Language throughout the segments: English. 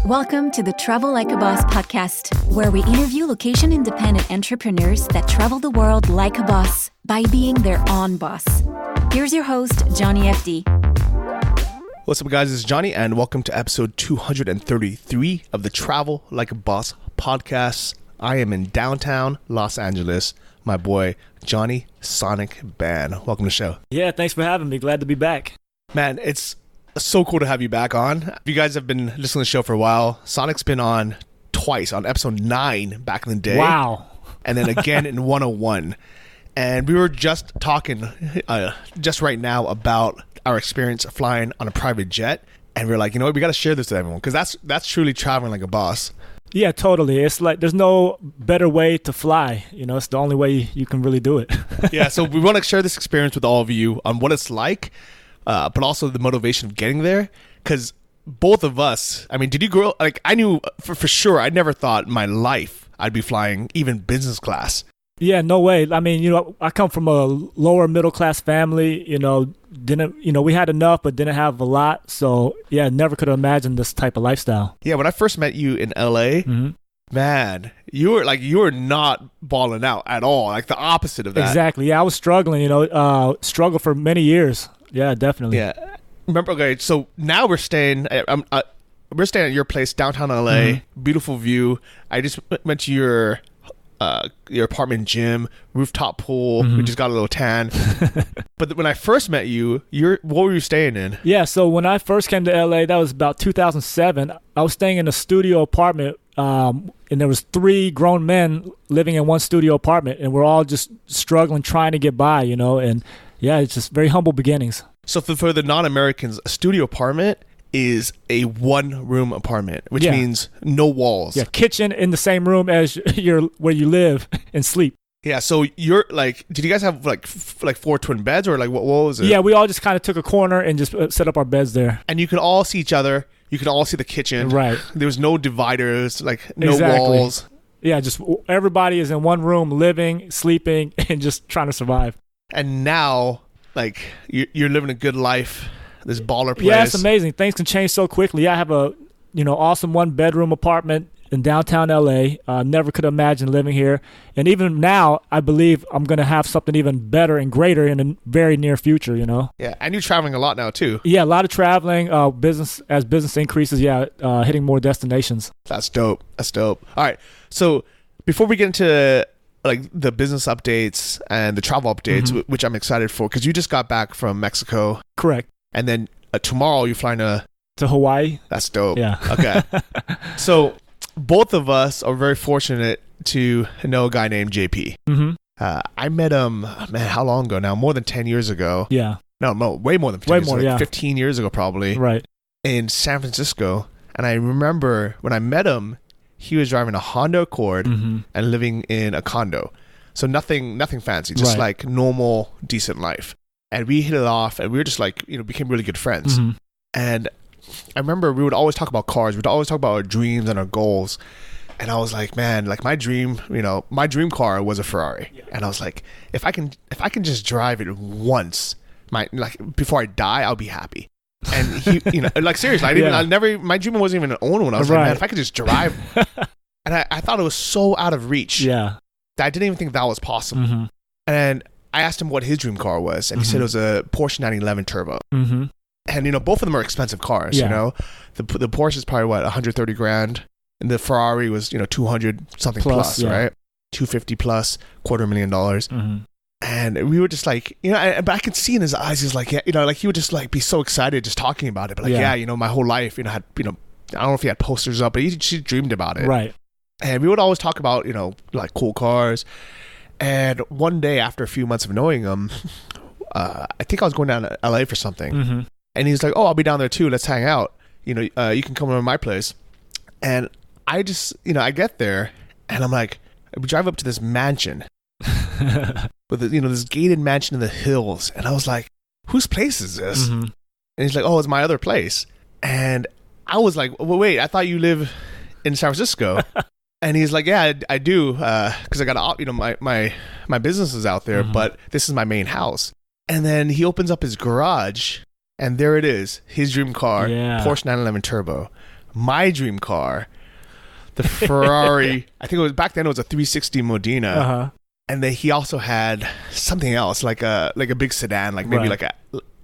Welcome to the Travel Like a Boss podcast, where we interview location-independent entrepreneurs that travel the world like a boss by being their own boss. Here's your host, Johnny FD. What's up, guys? This is Johnny, and welcome to episode 233 of the Travel Like a Boss podcast. I am in downtown Los Angeles. My boy, Johnny Sonic Ban. Welcome to the show. Yeah, thanks for having me. Glad to be back. Man, it's so cool to have you back on. If you guys have been listening to the show for a while, Sonic's been on twice, on episode 9 back in the day. Wow. And then again in 101. And we were just talking just right now about our experience flying on a private jet. And we were like, you know what, we got to share this with everyone, because that's truly traveling like a boss. Yeah, totally. It's like there's no better way to fly. You know, it's the only way you can really do it. Yeah, so we want to share this experience with all of you on what it's like, but also the motivation of getting there. Because both of us, I mean, did you grow up? Like, I knew for sure, I never thought in my life I'd be flying even business class. Yeah, no way. I mean, you know, I come from a lower middle class family, we had enough, but didn't have a lot. So yeah, never could have imagined this type of lifestyle. Yeah. When I first met you in LA, man, you were not balling out at all. Like the opposite of that. Exactly. Yeah. I was struggling, struggled for many years. Yeah, definitely. Yeah. Remember, okay. So now we're staying at your place, downtown LA, beautiful view. I just went to your apartment gym, rooftop pool. We just got a little tan. But when I first met you, what were you staying in? Yeah, so when I first came to LA, that was about 2007. I was staying in a studio apartment, and there was 3 grown men living in one studio apartment, and we're all just struggling, trying to get by, and yeah, it's just very humble beginnings. So for the non-Americans, a studio apartment is a 1-room apartment, which means no walls. Yeah, kitchen in the same room as where you live and sleep. Yeah, so you're like, did you guys have like 4 twin beds, or like what was it? Yeah, we all just kind of took a corner and just set up our beds there. And you can all see each other. You can all see the kitchen. Right. There was no dividers, like no walls. Yeah, just everybody is in one room, living, sleeping, and just trying to survive. And now, like, you're living a good life. This baller place. Yeah, it's amazing. Things can change so quickly. Yeah, I have a, awesome 1-bedroom apartment in downtown LA. Never could imagine living here. And even now, I believe I'm going to have something even better and greater in the very near future, Yeah, and you're traveling a lot now too. Yeah, a lot of traveling, business increases, hitting more destinations. That's dope. All right. So before we get into like the business updates and the travel updates, which I'm excited for, because you just got back from Mexico. Correct. And then tomorrow you're flying to Hawaii. That's dope. Yeah. Okay. So both of us are very fortunate to know a guy named JP. I met him, man, how long ago now? More than 10 years ago. Yeah. No, way more than 10 years ago. 15 years ago, probably. Right. In San Francisco. And I remember when I met him, he was driving a Honda Accord and living in a condo. So nothing fancy, just like normal, decent life. And we hit it off, and we were just like, became really good friends. And I remember we would always talk about cars. We'd always talk about our dreams and our goals. And I was like, man, like my dream car was a Ferrari. Yeah. And I was like, if I can just drive it once, before I die, I'll be happy. And he, like seriously, my dream wasn't even to own one. I was like, man, if I could just drive. And I thought it was so out of reach. Yeah. That I didn't even think that was possible. And I asked him what his dream car was, and he said it was a Porsche 911 Turbo. And both of them are expensive cars. The Porsche is probably what, 130 grand, and the Ferrari was 200 something plus, right? 250 plus, $250,000. And we were just like, but I could see in his eyes, he's like, like he would just like be so excited just talking about it. But like, my whole life, had, I don't know if he had posters up, but he just dreamed about it. Right. And we would always talk about, like cool cars. And one day, after a few months of knowing him, I think I was going down to LA for something. And he's like, oh, I'll be down there too. Let's hang out. You can come over to my place. And I just, I get there and I'm like, we drive up to this mansion with, this gated mansion in the hills. And I was like, whose place is this? And he's like, oh, it's my other place. And I was like, well, wait, I thought you live in San Francisco. And he's like, yeah, I do, because I got, my business is out there, but this is my main house. And then he opens up his garage, and there it is, his dream car, Porsche 911 Turbo. my dream car, the Ferrari. I think it was back then. It was a 360 Modena, and then he also had something else, like a big sedan, like maybe like a,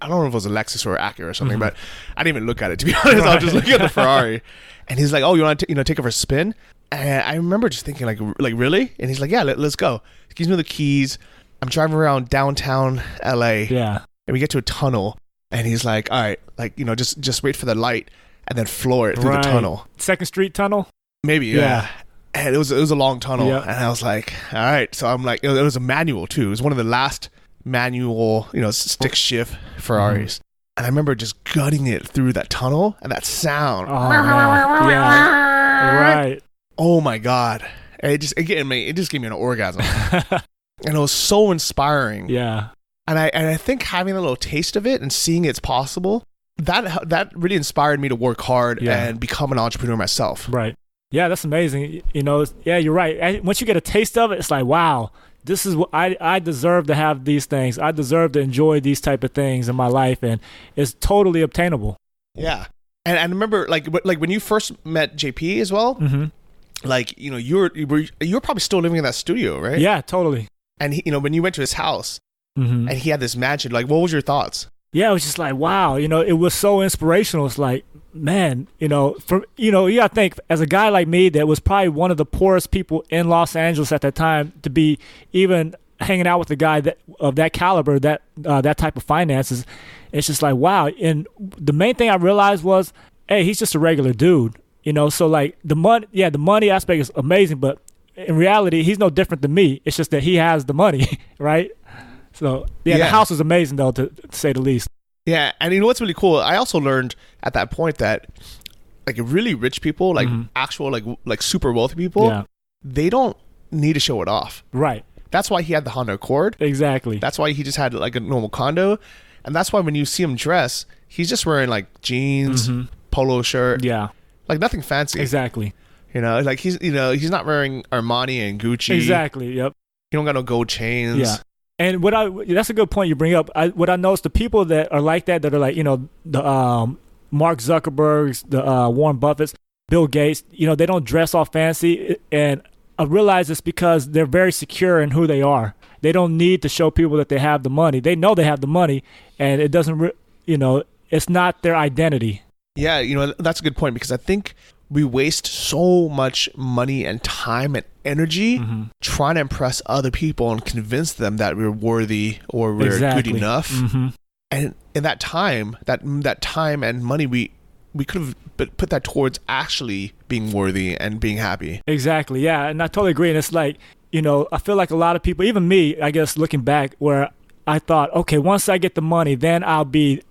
I don't know if it was a Lexus or Acura or something, but I didn't even look at it, to be honest. I was just looking at the Ferrari, and he's like, "Oh, you want to take it for a spin?" And I remember just thinking, like really? And he's like, "Yeah, let's go." He gives me the keys. I'm driving around downtown LA. Yeah. And we get to a tunnel, and he's like, "All right, like, just wait for the light and then floor it through the tunnel." 2nd Street tunnel? Maybe, yeah. And it was a long tunnel, and I was like, "All right." So I'm like, it was a manual too. It was one of the last manual, stick shift Ferraris. And I remember just gutting it through that tunnel and that sound. Oh, man. Yeah. Right. Oh my God. It just gave me an orgasm. And it was so inspiring. Yeah. And I think having a little taste of it and seeing it's possible, that really inspired me to work hard and become an entrepreneur myself. Right. Yeah, that's amazing. Yeah, you're right. Once you get a taste of it, it's like, wow, this is what I deserve to have these things. I deserve to enjoy these type of things in my life, and it's totally obtainable. Yeah. And I remember like when you first met JP as well, like, you were probably still living in that studio, right? Yeah, totally. And when you went to his house and he had this mansion, like, what was your thoughts? Yeah, it was just like, wow, it was so inspirational. It's like, man, you gotta think, as a guy like me that was probably one of the poorest people in Los Angeles at that time, to be even hanging out with a guy of that caliber, that type of finances, it's just like, wow. And the main thing I realized was, hey, he's just a regular dude, so like the money aspect is amazing, but in reality, he's no different than me. It's just that he has the money, right? So the house was amazing, though, to say the least. Yeah, and what's really cool? I also learned at that point that like really rich people, like actual like super wealthy people, they don't need to show it off. Right. That's why he had the Honda Accord. Exactly. That's why he just had like a normal condo, and that's why when you see him dress, he's just wearing like jeans, polo shirt. Yeah. Like nothing fancy. Exactly. Like he's he's not wearing Armani and Gucci. Exactly. Yep. He don't got no gold chains. Yeah. And that's a good point you bring up. What I noticed, the people that are like that are like, the Mark Zuckerbergs, the Warren Buffetts, Bill Gates, they don't dress all fancy. And I realize it's because they're very secure in who they are. They don't need to show people that they have the money. They know they have the money, and it doesn't, it's not their identity. Yeah, that's a good point, because I think we waste so much money and time and energy trying to impress other people and convince them that we're worthy or we're good enough. And in that time, that time and money, we could have put that towards actually being worthy and being happy. Exactly. Yeah. And I totally agree. And it's like, I feel like a lot of people, even me, I guess, looking back, where I thought, okay, once I get the money, then I'll be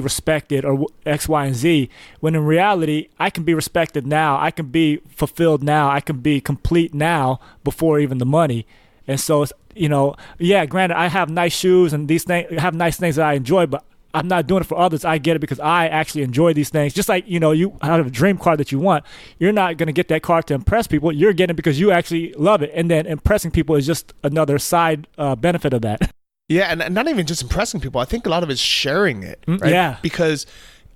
respected, or X, Y, and Z. When in reality, I can be respected now. I can be fulfilled now. I can be complete now before even the money. And so, it's, granted, I have nice shoes and these things, I have nice things that I enjoy, but I'm not doing it for others. I get it because I actually enjoy these things. Just like, you have a dream car that you want. You're not going to get that car to impress people. You're getting it because you actually love it. And then impressing people is just another side benefit of that. Yeah, and not even just impressing people. I think a lot of it's sharing it, right? Yeah. Because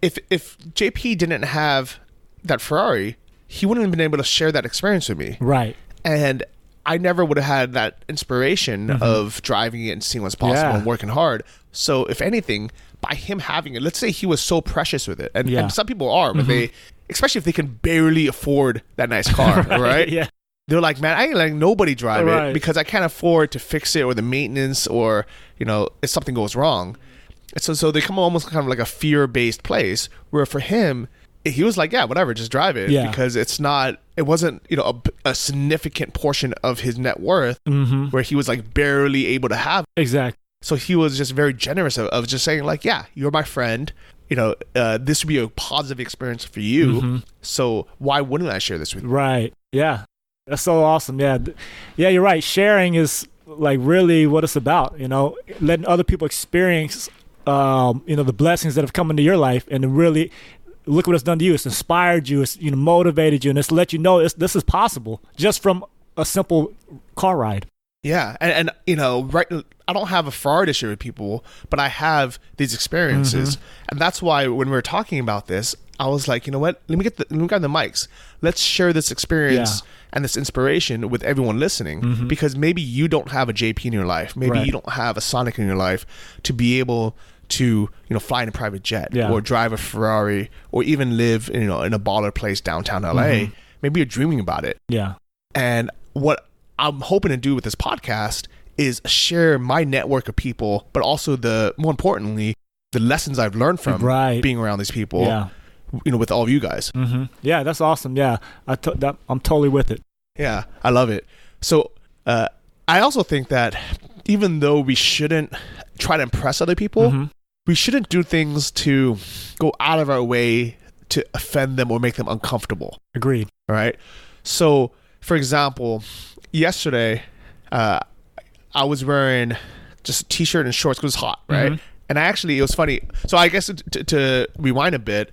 if JP didn't have that Ferrari, he wouldn't have been able to share that experience with me. Right. And I never would have had that inspiration of driving it and seeing what's possible and working hard. So if anything, by him having it, let's say he was so precious with it. And some people are, but they, especially if they can barely afford that nice car, right? Yeah. They're like, man, I ain't letting nobody drive it because I can't afford to fix it, or the maintenance, or, if something goes wrong. And so they come almost kind of like a fear-based place, where for him, he was like, yeah, whatever, just drive it. Because it wasn't, a significant portion of his net worth where he was like barely able to have. Exactly. So he was just very generous of just saying like, yeah, you're my friend. This would be a positive experience for you. So why wouldn't I share this with you? Right. Yeah. That's so awesome. Yeah. Yeah, you're right. Sharing is like really what it's about, letting other people experience, the blessings that have come into your life, and really look what it's done to you. It's inspired you. It's, motivated you, and it's let you know this is possible just from a simple car ride. Yeah. And right, I don't have a Ferrari to share with people, but I have these experiences. And that's why when we're talking about this, I was like, you know what? Let me grab the mics. Let's share this experience and this inspiration with everyone listening, because maybe you don't have a JP in your life. Maybe you don't have a Sonic in your life to be able to, fly in a private jet or drive a Ferrari or even live, in a baller place downtown LA. Maybe you're dreaming about it. Yeah. And what I'm hoping to do with this podcast is share my network of people, but also more importantly, the lessons I've learned from being around these people, with all of you guys. Yeah, that's awesome. Yeah, I'm totally with it. Yeah, I love it. So I also think that even though we shouldn't try to impress other people, we shouldn't do things to go out of our way to offend them or make them uncomfortable. Agreed. All right. So, for example, yesterday, I was wearing just a t-shirt and shorts because it was hot, right? And it was funny. So I guess to rewind a bit,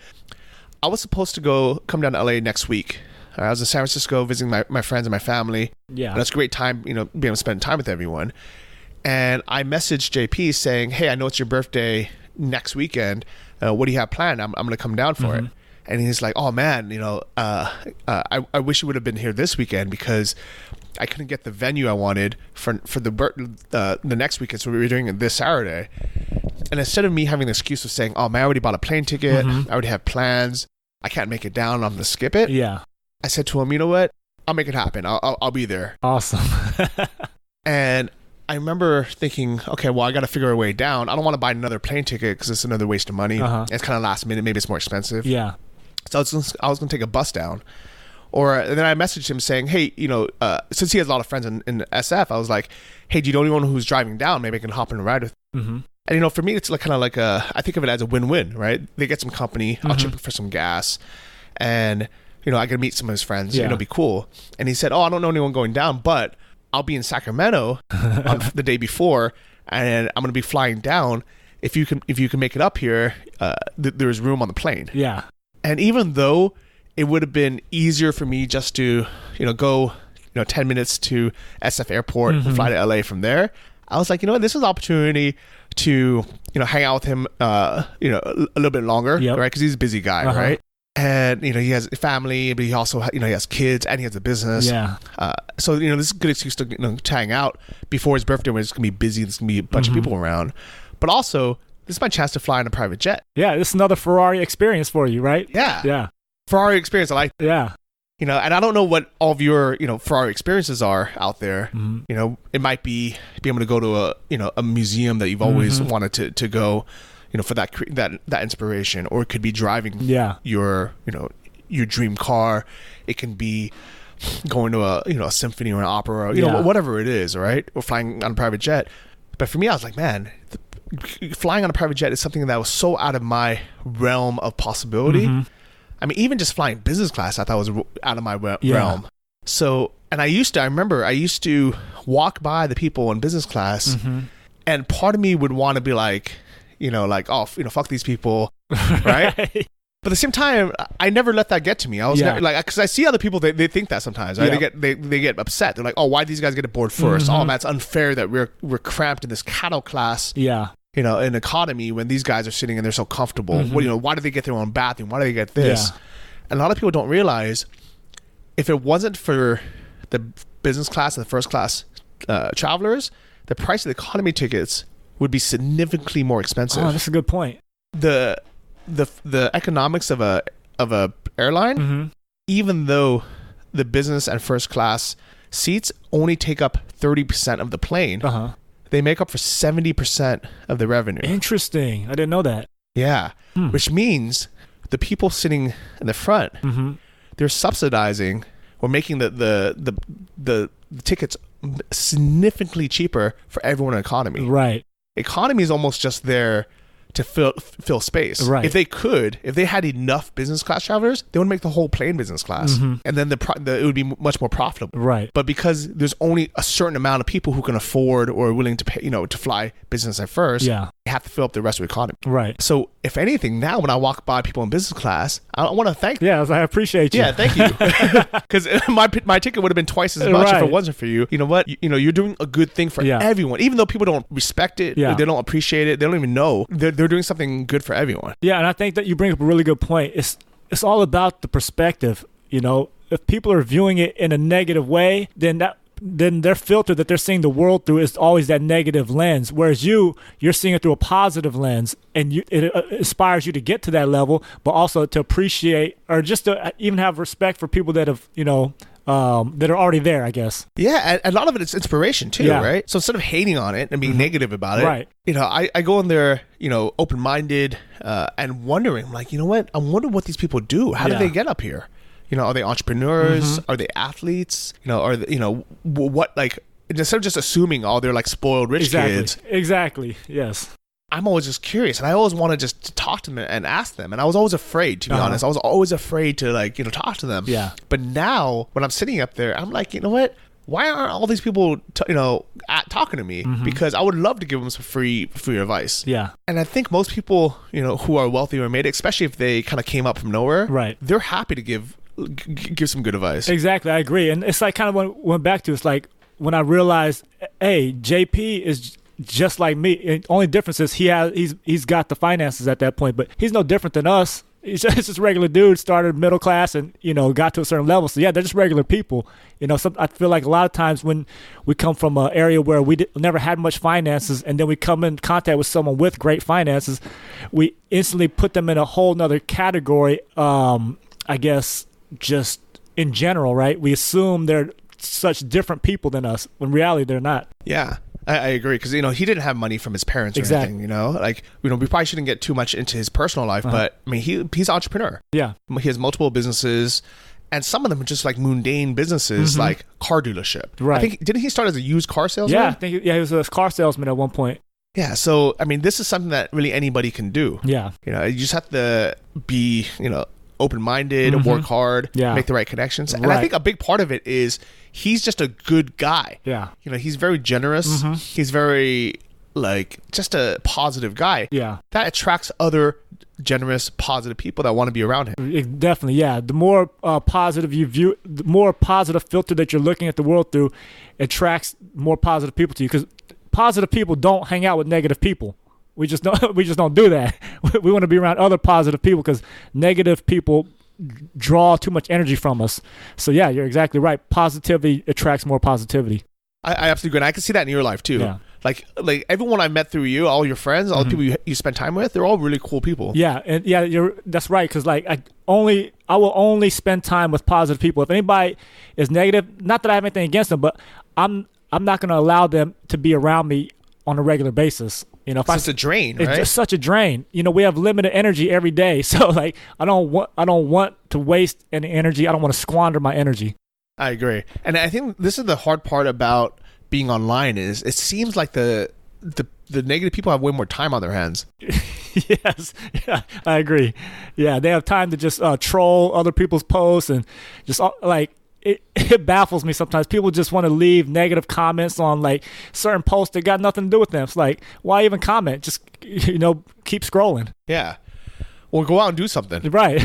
I was supposed to come down to LA next week. I was in San Francisco visiting my friends and my family. Yeah. And it's a great time, being able to spend time with everyone. And I messaged JP saying, hey, I know it's your birthday next weekend. What do you have planned? I'm going to come down for it. And he's like, oh man, I wish you would have been here this weekend because I couldn't get the venue I wanted for the next weekend. So we were doing it this Saturday. And instead of me having the excuse of saying, oh man, I already bought a plane ticket. I already have plans. I can't make it down. I'm going to skip it. Yeah. I said to him, you know what? I'll make it happen. I'll be there. Awesome. And I remember thinking, okay, well, I got to figure a way down. I don't want to buy another plane ticket because it's another waste of money. It's kind of last minute. Maybe it's more expensive. Yeah. So I was going to take a bus down. And then I messaged him saying, hey, since he has a lot of friends in SF, I was like, hey, do you know anyone who's driving down? Maybe I can hop in and ride with you. And, for me, it's like kind of like I think of it as a win-win, right? They get some company. I'll chip in for some gas. And, I can meet some of his friends. It'll be cool. And he said, oh, I don't know anyone going down, but I'll be in Sacramento on the day before, and I'm going to be flying down. If you can make it up here, there's room on the plane. Yeah. And even though it would have been easier for me just to, go, 10 minutes to SF Airport and fly to LA from there, I was like, this is an opportunity to, hang out with him, a little bit longer, right? Because he's a busy guy, right? And, he has a family, but he also, he has kids and he has a business. Yeah. So, this is a good excuse to hang out before his birthday when it's going to be busy. There's going to be a bunch of people around. But also, this is my chance to fly in a private jet. Yeah, this is another Ferrari experience for you, right? Yeah. Yeah. Ferrari experience, I like that. Yeah. And I don't know what all of your, Ferrari experiences are out there. It might be able to go to a museum that you've always wanted to go, for that inspiration, or it could be driving your dream car. It can be going to a symphony or an opera, whatever it is, right? Or flying on a private jet. But for me, I was like, man, flying on a private jet is something that was so out of my realm of possibility. I mean, even just flying business class, I thought was out of my realm. So, and I remember I used to walk by the people in business class, and part of me would want to be like, fuck these people, right? But at the same time, I never let that get to me. I was never, because I see other people, they think that sometimes, right? They get upset. They're like, oh, why do these guys get aboard first? Oh, that's unfair that we're cramped in this cattle class. Yeah. An economy when these guys are sitting and they're so comfortable. Why do they get their own bathroom? Why do they get this? And a lot of people don't realize if it wasn't for the business class and the first class travelers, the price of the economy tickets would be significantly more expensive. Oh, that's a good point. The economics of a airline, even though the business and first class seats only take up 30% of the plane, they make up for 70% of the revenue. Interesting. I didn't know that. Yeah. Which means the people sitting in the front, they're subsidizing or making the tickets significantly cheaper for everyone in economy. Right. Economy is almost just there to fill space. Right. If they had enough business class travelers, they would make the whole plane business class, and then it would be much more profitable. Right. But because there's only a certain amount of people who can afford or are willing to pay, to fly business at first, they have to fill up the rest of the economy. Right. So if anything, now when I walk by people in business class, I want to thank them. Yeah, I appreciate you. Yeah, thank you. Because my ticket would have been twice as much if it wasn't for you. You know what? You're doing a good thing for everyone, even though people don't respect it, they don't appreciate it, they don't even know. They're doing something good for everyone. Yeah, and I think that you bring up a really good point. It's it's all about the perspective. If people are viewing it in a negative way, then their filter that they're seeing the world through is always that negative lens. Whereas you're seeing it through a positive lens, and it inspires you to get to that level, but also to appreciate or just to even have respect for people that have, that are already there, I guess. Yeah, and a lot of it is inspiration too, right? So instead of hating on it and being negative about it, right. I go in there, open-minded and wondering, like, you know what? I wonder what these people do. How did they get up here? Are they entrepreneurs? Are they athletes? Are they, what, like, instead of just assuming, they're like spoiled rich kids. Exactly. Yes. I'm always just curious, and I always want to just talk to them and ask them. And I was always afraid, to be honest. I was always afraid to, like, talk to them. Yeah. But now, when I'm sitting up there, I'm like, you know what? Why aren't all these people, talking to me? Because I would love to give them some free advice. Yeah. And I think most people, who are wealthy or made it, especially if they kind of came up from nowhere, right? They're happy to give some good advice. Exactly, I agree. And it's like kind of went back to, it's like when I realized, hey, JP is just like me. The only difference is he's got the finances at that point, but he's no different than us. He's just a regular dude, started middle class and, got to a certain level. So yeah, they're just regular people. I feel like a lot of times when we come from an area where we never had much finances, and then we come in contact with someone with great finances, we instantly put them in a whole nother category. I guess just in general, right? We assume they're such different people than us, when in reality they're not. Yeah. I agree, because he didn't have money from his parents or anything. Like, we probably shouldn't get too much into his personal life, but I mean, he's an entrepreneur. Yeah, he has multiple businesses, and some of them are just like mundane businesses, like car dealership. Right? I think, didn't he start as a used car salesman? Yeah, I think he was a car salesman at one point. Yeah, so I mean, this is something that really anybody can do. Yeah, you just have to be open-minded, work hard, make the right connections. And I think a big part of it is he's just a good guy. Yeah. He's very generous. He's very, like, just a positive guy. Yeah. That attracts other generous, positive people that want to be around him. Definitely, yeah. The more positive you view, the more positive filter that you're looking at the world through attracts more positive people to you, because positive people don't hang out with negative people. We just don't do that. We want to be around other positive people, because negative people draw too much energy from us. So yeah, you're exactly right. Positivity attracts more positivity. I absolutely agree. And I can see that in your life too. Yeah. Like everyone I met through you, all your friends, all the people you spend time with, they're all really cool people. Yeah, and that's right. Because like I will only spend time with positive people. If anybody is negative, not that I have anything against them, but I'm not going to allow them to be around me on a regular basis. If it's a drain, right? It's just such a drain. We have limited energy every day, so like I don't want to waste any energy. I don't want to squander my energy. I agree, and I think this is the hard part about being online is it seems like the negative people have way more time on their hands. Yes, yeah, I agree. Yeah, they have time to just troll other people's posts and just like. It baffles me sometimes. People just want to leave negative comments on like certain posts that got nothing to do with them. It's like, why even comment? Just, keep scrolling. Yeah. Or go out and do something. Right.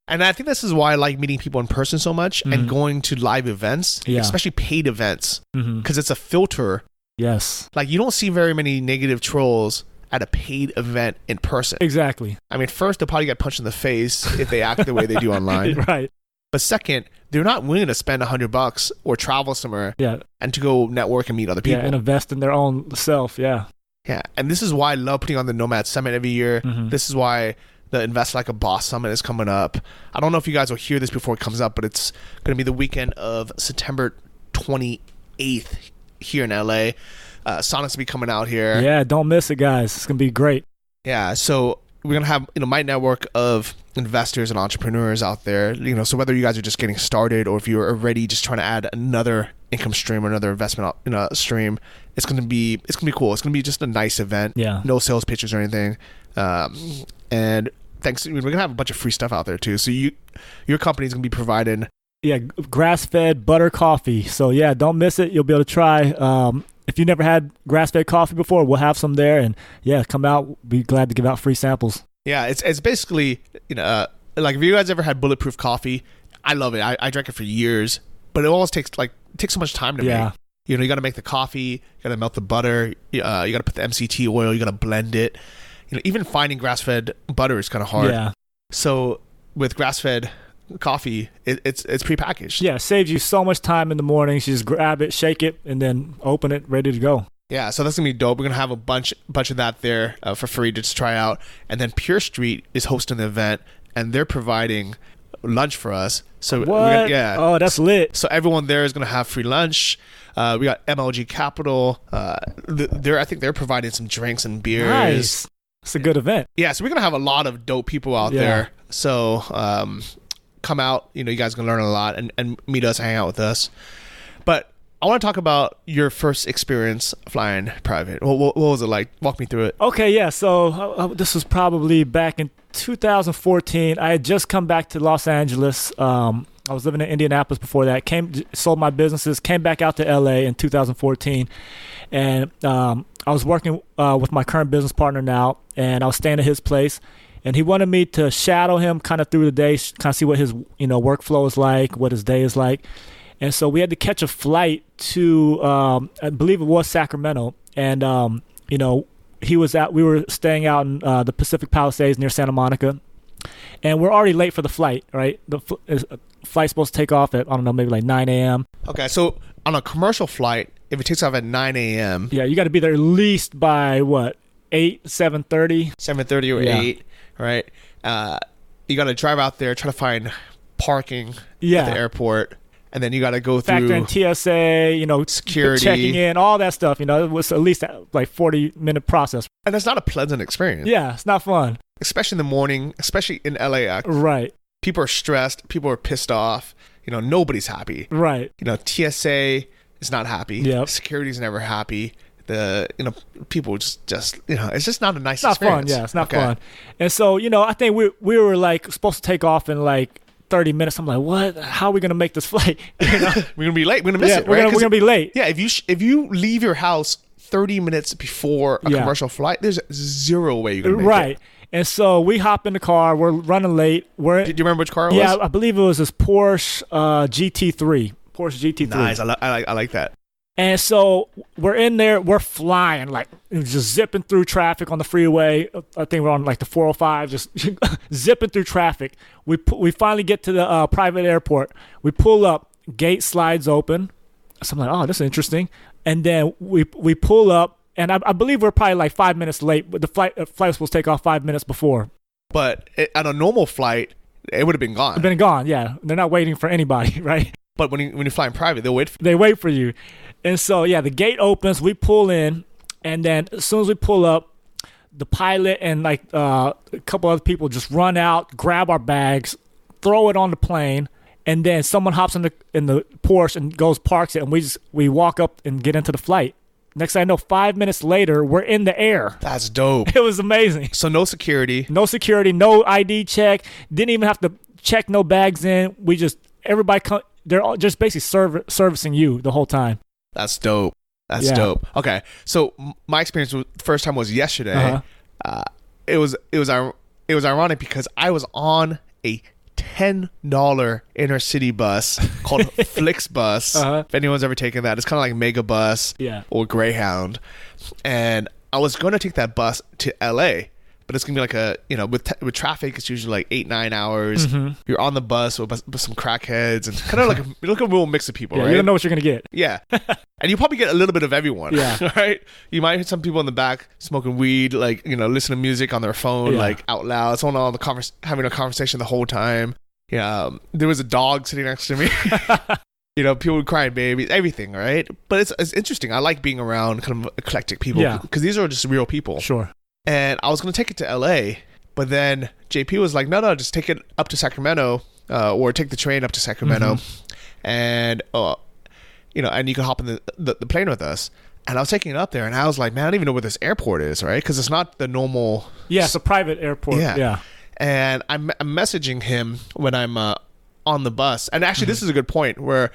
And I think this is why I like meeting people in person so much and going to live events, especially paid events, because it's a filter. Yes. Like, you don't see very many negative trolls at a paid event in person. Exactly. I mean, first, they'll probably get punched in the face if they act the way they do online. Right. But second, they're not willing to spend $100 or travel somewhere and to go network and meet other people. Yeah, and invest in their own self, yeah. Yeah, and this is why I love putting on the Nomad Summit every year. This is why the Invest Like a Boss Summit is coming up. I don't know if you guys will hear this before it comes up, but it's going to be the weekend of September 28th here in LA. Sonic's will be coming out here. Yeah, don't miss it, guys. It's going to be great. Yeah, so we're going to have my network of investors and entrepreneurs out there, so whether you guys are just getting started or if you're already just trying to add another income stream or another investment stream, it's going to be cool. It's going to be just a nice event. Yeah. No sales pitches or anything. And thanks, we're going to have a bunch of free stuff out there too. So your company's going to be providing grass-fed butter coffee. So yeah, don't miss it. You'll be able to try. If you never had grass-fed coffee before, we'll have some there, and come out. Be glad to give out free samples. Yeah, it's basically like if you guys ever had Bulletproof Coffee, I love it. I drank it for years, but it always takes so much time to make. You got to make the coffee, you got to melt the butter, you got to put the MCT oil, you got to blend it. Even finding grass-fed butter is kind of hard. Yeah. So with grass-fed coffee, it's prepackaged. Yeah, it saves you so much time in the mornings. You just grab it, shake it, and then open it, ready to go. Yeah, so that's gonna be dope. We're gonna have a bunch of that there for free to just try out. And then Pure Street is hosting the event, and they're providing lunch for us. So what? Oh, that's lit. So everyone there is gonna have free lunch. We got MLG Capital. I think they're providing some drinks and beers. Nice. It's a good event. Yeah, so we're gonna have a lot of dope people out there. So come out. You guys can learn a lot and meet us, hang out with us. But I want to talk about your first experience flying private. What was it like? Walk me through it. Okay, yeah. So this was probably back in 2014. I had just come back to Los Angeles. I was living in Indianapolis before that. Sold my businesses, came back out to LA in 2014. And I was working with my current business partner now, and I was staying at his place. And he wanted me to shadow him kind of through the day, kind of see what his workflow is like, what his day is like. And so we had to catch a flight to, I believe it was Sacramento. And, we were staying out in the Pacific Palisades near Santa Monica. And we're already late for the flight, right? The flight's supposed to take off at, I don't know, maybe like 9 a.m. Okay, so on a commercial flight, if it takes off at 9 a.m. Yeah, you got to be there at least by, 7:30? 7:30 or 8, right? You got to drive out there, try to find parking at the airport. And then you got to go through factor in TSA, security, checking in, all that stuff. It was at least like 40-minute process. And it's not a pleasant experience. Yeah, it's not fun. Especially in the morning, especially in LAX. Right. People are stressed. People are pissed off. Nobody's happy. Right. TSA is not happy. Yep. Security's never happy. People just it's just not a nice experience. It's not fun. Yeah, it's not fun. And so, I think we were like supposed to take off in like 30 minutes. I'm like, what? How are we going to make this flight? We're going to be late. We're going to miss it, right? We're going to be late. Yeah, if you leave your house 30 minutes before a commercial flight, there's zero way you're going to make it. Right. And so we hop in the car. We're running late. Did you remember which car it was? Yeah, I believe it was this Porsche GT3. Porsche GT3. Nice. I like that. And so we're in there, we're flying, like just zipping through traffic on the freeway. I think we're on like the 405, just zipping through traffic. We finally get to the private airport. We pull up, gate slides open. So I'm like, oh, this is interesting. And then we pull up, and I believe we're probably like 5 minutes late, but the flight was supposed to take off 5 minutes before. But on a normal flight, it would have been gone. It's been gone, yeah. They're not waiting for anybody, right? But when you're flying private, they'll wait for you. They wait for you. And so, the gate opens, we pull in, and then as soon as we pull up, the pilot and like a couple other people just run out, grab our bags, throw it on the plane, and then someone hops in the Porsche and goes parks it, and we walk up and get into the flight. Next thing I know, 5 minutes later, we're in the air. That's dope. It was amazing. So no security. No security, no ID check. Didn't even have to check no bags in. They're all just basically servicing you the whole time. That's dope. That's dope. Okay, so my experience with the first time was yesterday. It was ironic because I was on a $10 inner city bus called Flixbus. If anyone's ever taken that, it's kind of like Mega Bus or Greyhound. And I was going to take that bus to LA, but it's gonna be like with traffic, it's usually like 8-9 hours. You're on the bus with some crackheads and kind of like a real mix of people, right? You don't know what you're gonna get. Yeah. And you probably get a little bit of everyone. Yeah. Right? You might hit some people in the back smoking weed, like, listening to music on their phone, like out loud. Someone on having a conversation the whole time. Yeah. There was a dog sitting next to me. People crying babies, everything, right? But it's interesting. I like being around kind of eclectic people because these are just real people. Sure. And I was going to take it to LA, but then JP was like, no, just take it up to Sacramento or take the train up to Sacramento. And, and you can hop in the plane with us. And I was taking it up there, and I was like, man, I don't even know where this airport is, right? Because it's not the normal. Yeah, it's a private airport. Yeah. And I'm messaging him when I'm on the bus. And actually, this is a good point where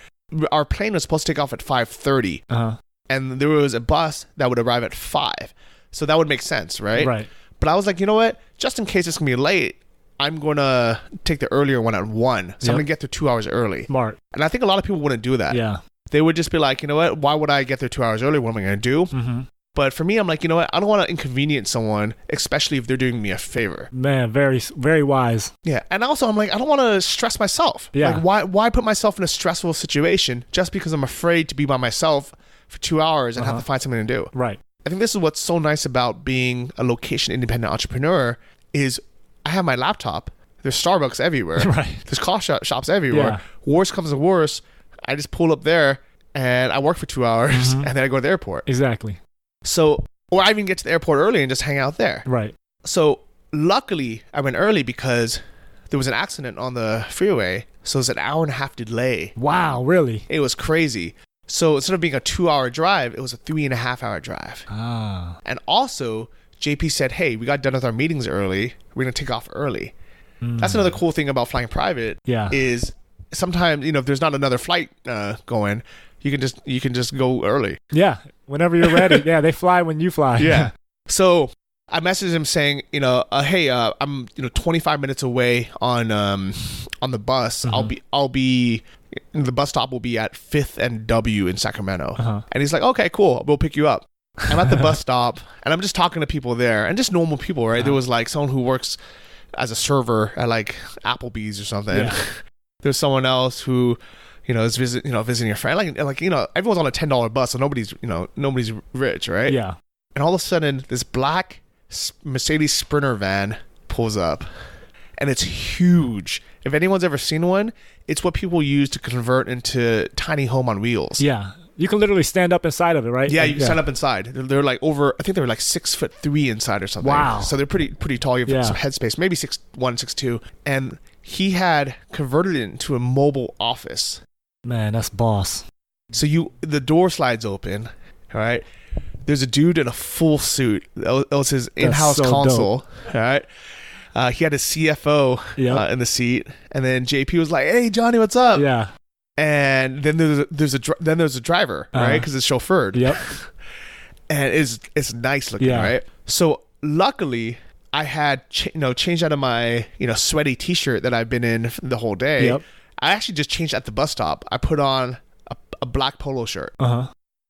our plane was supposed to take off at 5:30. And there was a bus that would arrive at 5. So that would make sense, right? Right. But I was like, you know what? Just in case it's going to be late, I'm going to take the earlier one at 1. So I'm going to get there 2 hours early. Smart. And I think a lot of people wouldn't do that. Yeah. They would just be like, you know what? Why would I get there 2 hours early? What am I going to do? But for me, I'm like, you know what? I don't want to inconvenience someone, especially if they're doing me a favor. Man, very, very wise. Yeah. And also, I'm like, I don't want to stress myself. Yeah. Like, why put myself in a stressful situation just because I'm afraid to be by myself for 2 hours and have to find something to do? Right. I think this is what's so nice about being a location-independent entrepreneur is I have my laptop. There's Starbucks everywhere. Right. There's coffee shops everywhere. Yeah. Worst comes to worst, I just pull up there and I work for 2 hours and then I go to the airport. Exactly. So, or I even get to the airport early and just hang out there. Right. So luckily I went early because there was an accident on the freeway. So it was an hour and a half delay. Wow, really? It was crazy. So instead of being a 2 hour drive, it was a 3.5 hour drive. Ah. And also JP said, hey, we got done with our meetings early. We're going to take off early. That's another cool thing about flying private. Yeah. Is sometimes, if there's not another flight going, you can just go early. Yeah. Whenever you're ready. Yeah. They fly when you fly. Yeah. So I messaged him saying, hey, I'm 25 minutes away on the bus. I'll be the bus stop will be at 5th and W in Sacramento. And he's like, okay, cool. We'll pick you up. I'm at the bus stop and I'm just talking to people there and just normal people, right? There was like someone who works as a server at like Applebee's or something. Yeah. There's someone else who, is visiting a friend. Like everyone's on a $10 bus, so nobody's rich, right? Yeah. And all of a sudden, this black Mercedes Sprinter van pulls up, and it's huge. If anyone's ever seen one, it's what people use to convert into tiny home on wheels. Yeah. You can literally stand up inside of it, right? Yeah, you can stand up inside. They're like I think they're like 6'3" inside or something. Wow. So they're pretty tall. You have some headspace, maybe 6'1", 6'2". And he had converted it into a mobile office. Man, that's boss. So the door slides open, all right? There's a dude in a full suit. That was his in-house console, all right? He had a CFO in the seat. And then JP was like, hey, Johnny, what's up? Yeah. And then there's a driver, right? Because it's chauffeured. Yep. And it's nice looking, right? So luckily, I had changed out of my sweaty T-shirt that I've been in the whole day. Yep. I actually just changed at the bus stop. I put on a black polo shirt.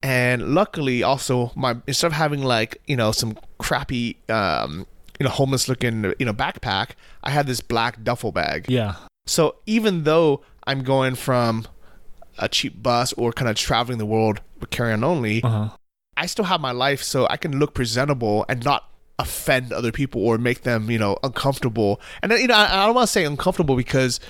And luckily, also instead of having like some crappy homeless looking backpack, I had this black duffel bag. Yeah. So even though I'm going from a cheap bus or kind of traveling the world with carry-on only, I still have my life, so I can look presentable and not offend other people or make them uncomfortable. And then I don't want to say uncomfortable because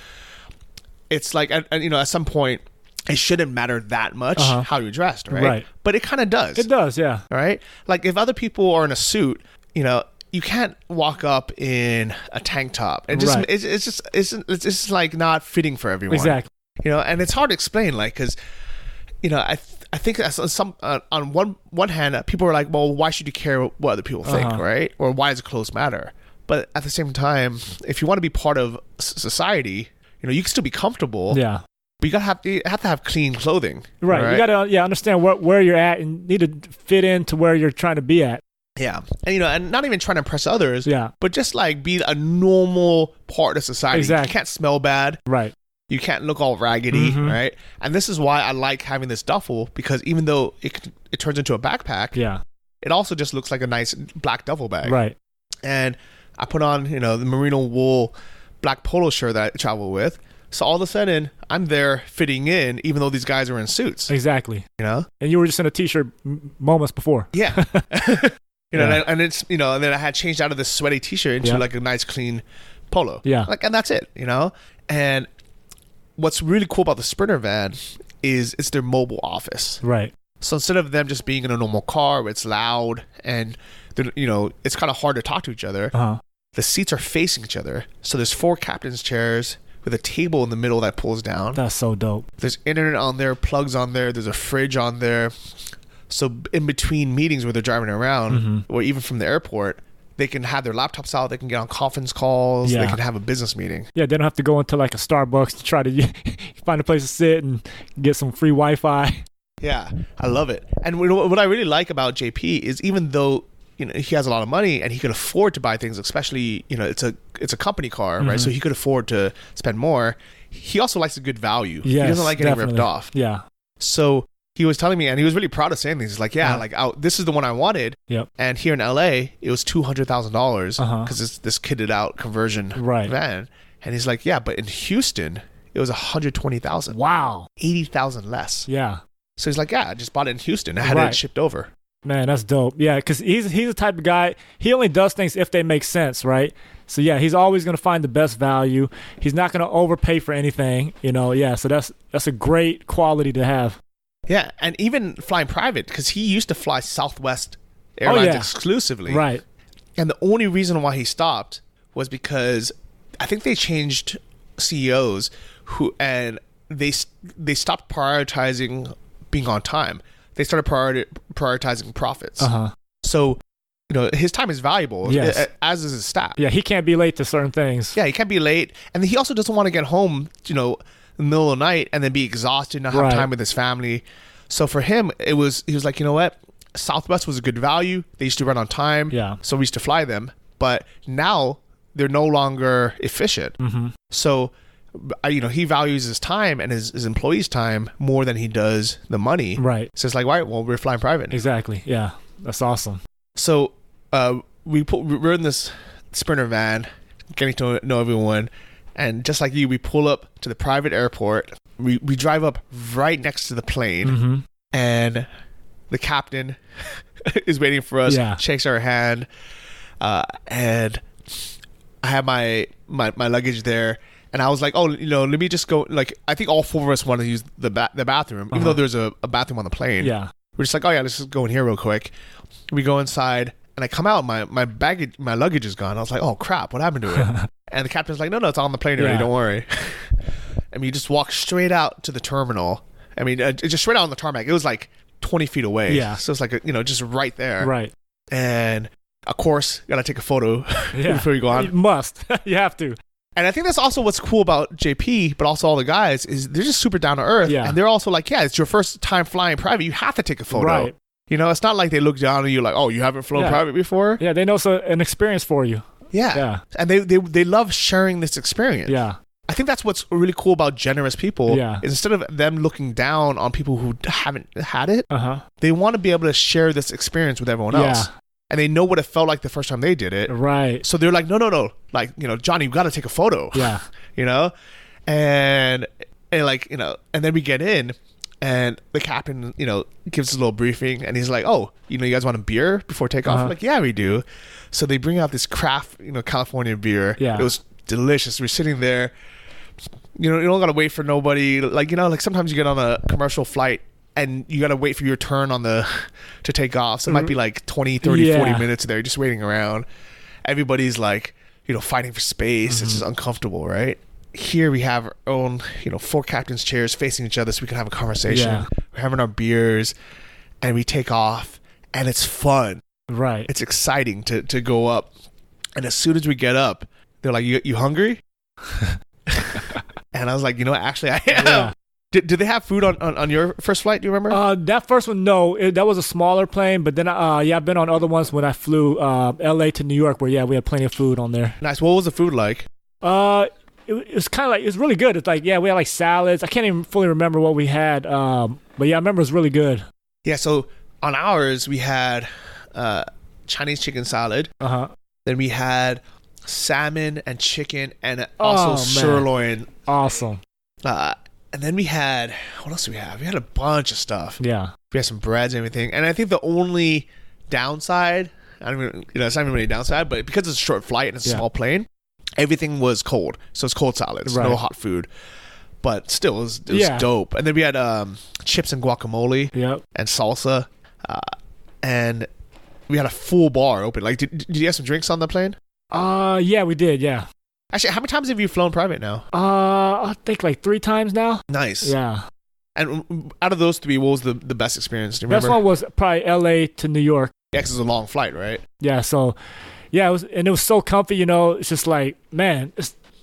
it's like at some point it shouldn't matter that much how you're dressed, right? But it kind of does. It does, yeah. All right. Like if other people are in a suit, you can't walk up in a tank top. It just it's just like not fitting for everyone. Exactly. And it's hard to explain, like, because I think on one hand, people are like, well, why should you care what other people think, right? Or why does clothes matter? But at the same time, if you want to be part of society, you can still be comfortable. Yeah. But you have to have clean clothing. Right. You got to understand where you're at and need to fit into where you're trying to be at. Yeah. And and not even trying to impress others. Yeah. But just like be a normal part of society. Exactly. You can't smell bad. Right. You can't look all raggedy, right? And this is why I like having this duffel, because even though it turns into a backpack, it also just looks like a nice black duffel bag. Right. And I put on, the merino wool black polo shirt that I travel with. So all of a sudden, I'm there fitting in, even though these guys are in suits. Exactly. And you were just in a T-shirt moments before. Yeah. And it's, and then I had changed out of this sweaty T-shirt into like a nice clean polo. Yeah. And that's it, And what's really cool about the Sprinter van is it's their mobile office. Right. So instead of them just being in a normal car where it's loud and it's kind of hard to talk to each other, the seats are facing each other. So there's 4 captain's chairs with a table in the middle that pulls down. That's so dope. There's internet on there, plugs on there, there's a fridge on there. So in between meetings where they're driving around, or even from the airport, they can have their laptops out, they can get on conference calls, they can have a business meeting. Yeah, they don't have to go into like a Starbucks to try to find a place to sit and get some free Wi-Fi. Yeah, I love it. And what I really like about JP is even though he has a lot of money and he can afford to buy things, especially it's a company car, right? So he could afford to spend more. He also likes a good value. Yes, he doesn't like getting ripped off. Yeah. So he was telling me, and he was really proud of saying things. He's like, yeah, like this is the one I wanted. Yep. And here in LA, it was $200,000 because it's this kitted out conversion Right. van. And he's like, yeah, but in Houston, it was $120,000. Wow. 80,000 less. Yeah. So he's like, yeah, I just bought it in Houston. I had Right. it shipped over. Man, that's dope. Yeah, because he's the type of guy, he only does things if they make sense, right? So yeah, he's always going to find the best value. He's not going to overpay for anything, you know. Yeah, so that's a great quality to have. Yeah, and even flying private, because he used to fly Southwest Airlines exclusively. Right. And the only reason why he stopped was because I think they changed CEOs and they stopped prioritizing being on time. They started prioritizing profits. So, you know, his time is valuable, as is his staff. Yeah, he can't be late to certain things. Yeah, he can't be late. And he also doesn't want to get home, you know, in the middle of the night and then be exhausted, not have time with his family. So for him, he was like, you know what? Southwest was a good value. They used to run on time. Yeah. So we used to fly them. But now they're no longer efficient. So, you know, he values his time and his employees' time more than he does the money. Right. So it's like, right, well, we're flying private. Exactly. Yeah. That's awesome. So we're in this Sprinter van, getting to know everyone. And just like you, we pull up to the private airport. We drive up right next to the plane. And the captain is waiting for us, shakes our hand. And I have my luggage there. And I was like, oh, you know, let me just go. Like, I think all four of us want to use the bathroom, even though there's a bathroom on the plane. Yeah. We're just like, oh, yeah, let's just go in here real quick. We go inside. And I come out, my luggage is gone. I was like, oh, crap, what happened to it? And the captain's like, no, it's on the plane already, don't worry. I mean, you just walk straight out to the terminal. I mean, just straight out on the tarmac. It was like 20 feet away. Yeah. So it's like, you know, just right there. Right. And, of course, got to take a photo before you go on. You must. You have to. And I think that's also what's cool about JP, but also all the guys, is they're just super down to earth. Yeah. And they're also like, yeah, it's your first time flying private. You have to take a photo. Right. You know, it's not like they look down on you like, oh, you haven't flown private before? Yeah, they know it's an experience for you. Yeah. And they love sharing this experience. Yeah. I think that's what's really cool about generous people. Yeah. Is instead of them looking down on people who haven't had it, they want to be able to share this experience with everyone else. And they know what it felt like the first time they did it. Right. So they're like, no. Like, you know, Johnny, you got to take a photo. Yeah. You know? And like, you know, and then we get in. And the captain, you know, gives us a little briefing, and he's like, oh, you know, you guys want a beer before takeoff? I'm like, yeah, we do. So they bring out this craft, you know, California beer. Yeah. It was delicious. We're sitting there. You know, you don't got to wait for nobody. Like, you know, like sometimes you get on a commercial flight, and you got to wait for your turn to take off. So it might be like 20, 30, 40 minutes there, just waiting around. Everybody's like, you know, fighting for space. It's just uncomfortable, right? Here we have our own, you know, 4 captain's chairs facing each other so we can have a conversation. Yeah. We're having our beers and we take off and it's fun. Right. It's exciting to go up. And as soon as we get up, they're like, you hungry? And I was like, you know what? Actually, I am. Yeah. Did they have food on your first flight? Do you remember? That first one, no. that was a smaller plane. But then, I've been on other ones when I flew LA to New York where, we had plenty of food on there. Nice. What was the food like? It was kind of like, it was really good. It's like, we had like salads. I can't even fully remember what we had. But yeah, I remember it was really good. Yeah, so on ours, we had Chinese chicken salad. Then we had salmon and chicken and also sirloin. Awesome. And then we had, what else did we have? We had a bunch of stuff. Yeah. We had some breads and everything. And I think the only downside, I don't even, you know, it's not even really a downside, but because it's a short flight and it's a small plane, everything was cold. So it's cold salads, no hot food. But still, it was dope. And then we had chips and guacamole and salsa. And we had a full bar open. Like, did you have some drinks on the plane? Yeah, we did, yeah. Actually, how many times have you flown private now? I think like 3 times now. Nice. Yeah. And out of those 3, what was the best experience? Do you remember? Best one was probably LA to New York. Yeah, because it was a long flight, right? Yeah, so, it was so comfy, you know. It's just like, man,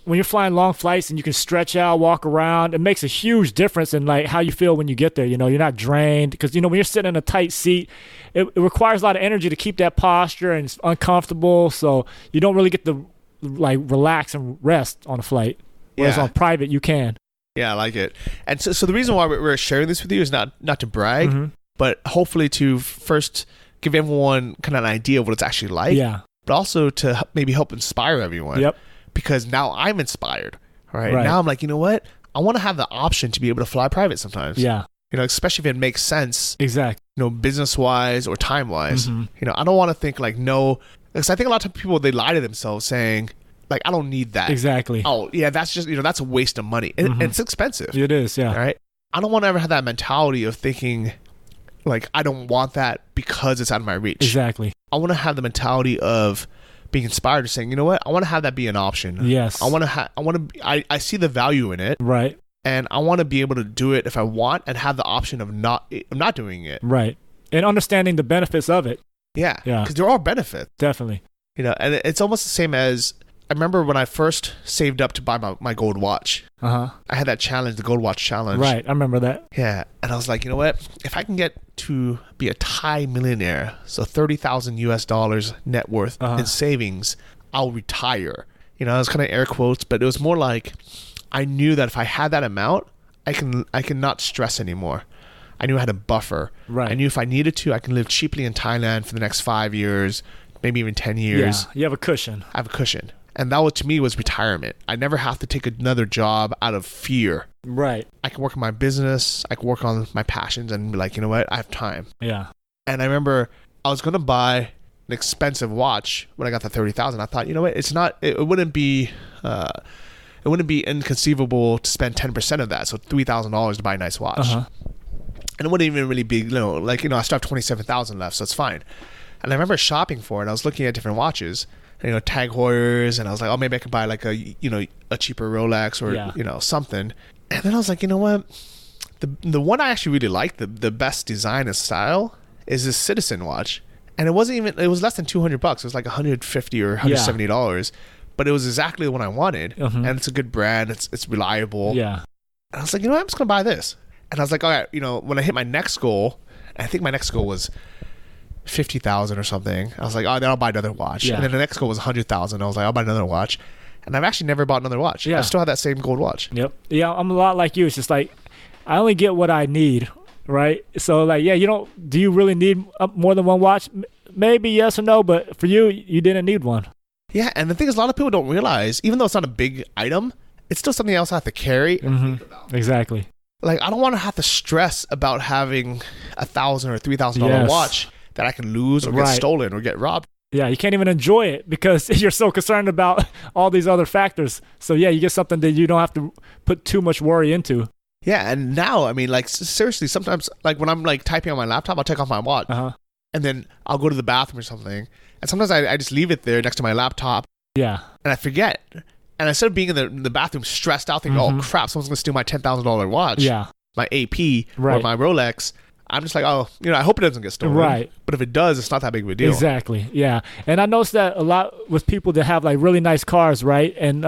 when you're flying long flights and you can stretch out, walk around, it makes a huge difference in like how you feel when you get there. You know, you're not drained because, you know, when you're sitting in a tight seat, it requires a lot of energy to keep that posture and it's uncomfortable. So you don't really get to like relax and rest on a flight. Whereas on private, you can. Yeah, I like it. And so the reason why we're sharing this with you is not to brag, but hopefully to first give everyone kind of an idea of what it's actually like. Yeah. But also to maybe help inspire everyone. Yep. Because now I'm inspired. Right. Now I'm like, you know what? I want to have the option to be able to fly private sometimes. Yeah. You know, especially if it makes sense. Exactly. You know, business wise or time wise. You know, I don't want to think like no, because I think a lot of people, they lie to themselves saying like, I don't need that. Exactly. Oh yeah, that's just, you know, that's a waste of money. And it's expensive. It is. Yeah. Right. I don't want to ever have that mentality of thinking like, I don't want that because it's out of my reach. Exactly. I want to have the mentality of being inspired, saying, you know what, I want to have that be an option. Yes. I see the value in it. Right. And I want to be able to do it if I want and have the option of not doing it. Right. And understanding the benefits of it. Yeah. Yeah. Because there are benefits. Definitely. You know, and it's almost the same as, I remember when I first saved up to buy my gold watch. I had that challenge, the gold watch challenge. Right. I remember that. Yeah. And I was like, you know what, if I can get to be a Thai millionaire, so $30,000 US net worth in savings, I'll retire. You know, it was kind of air quotes, but it was more like, I knew that if I had that amount, I can not stress anymore. I knew I had a buffer. Right. I knew if I needed to, I can live cheaply in Thailand for the next 5 years, maybe even 10 years. Yeah, you have a cushion. I have a cushion. And that was, to me, was retirement. I never have to take another job out of fear. Right. I can work on my business. I can work on my passions and be like, you know what, I have time. Yeah. And I remember I was going to buy an expensive watch when I got the 30,000. I thought, you know what, it wouldn't be inconceivable to spend 10% of that, so $3,000 to buy a nice watch. And it wouldn't even really be, I still have 27,000 left, so it's fine. And I remember shopping for it. I was looking at different watches, Tag Heuers, and I was like, oh, maybe I could buy like a cheaper Rolex or something. And then I was like, you know what, the one I actually really like, the best design and style, is this Citizen watch. And it was less than $200. It was like $150 or $170. But it was exactly the one I wanted, and it's a good brand. It's reliable. Yeah. And I was like, you know what, I'm just gonna buy this. And I was like, all right, when I hit my next goal, I think my next goal was 50,000 or something. I was like, oh, then I'll buy another watch. Yeah. And then the next goal was 100,000. I was like, I'll buy another watch. And I've actually never bought another watch. Yeah. I still have that same gold watch. Yep. Yeah, I'm a lot like you. It's just like, I only get what I need, right? So like, yeah, do you really need more than one watch? Maybe yes or no, but for you, you didn't need one. Yeah, and the thing is, a lot of people don't realize, even though it's not a big item, it's still something else I have to carry and think about. Exactly. Like, I don't want to have to stress about having $1,000 or $3,000 watch that I can lose or get stolen or get robbed. Yeah, you can't even enjoy it because you're so concerned about all these other factors. So yeah, you get something that you don't have to put too much worry into. Yeah, and now, I mean, like, seriously, sometimes, like, when I'm, like, typing on my laptop, I'll take off my watch. And then I'll go to the bathroom or something. And sometimes I just leave it there next to my laptop. Yeah. And I forget. And instead of being in the bathroom stressed out, thinking, oh, crap, someone's going to steal my $10,000 watch. Yeah. My AP or my Rolex. I'm just like, oh, I hope it doesn't get stolen. Right. But if it does, it's not that big of a deal. Exactly. Yeah. And I noticed that a lot with people that have like really nice cars, right? And,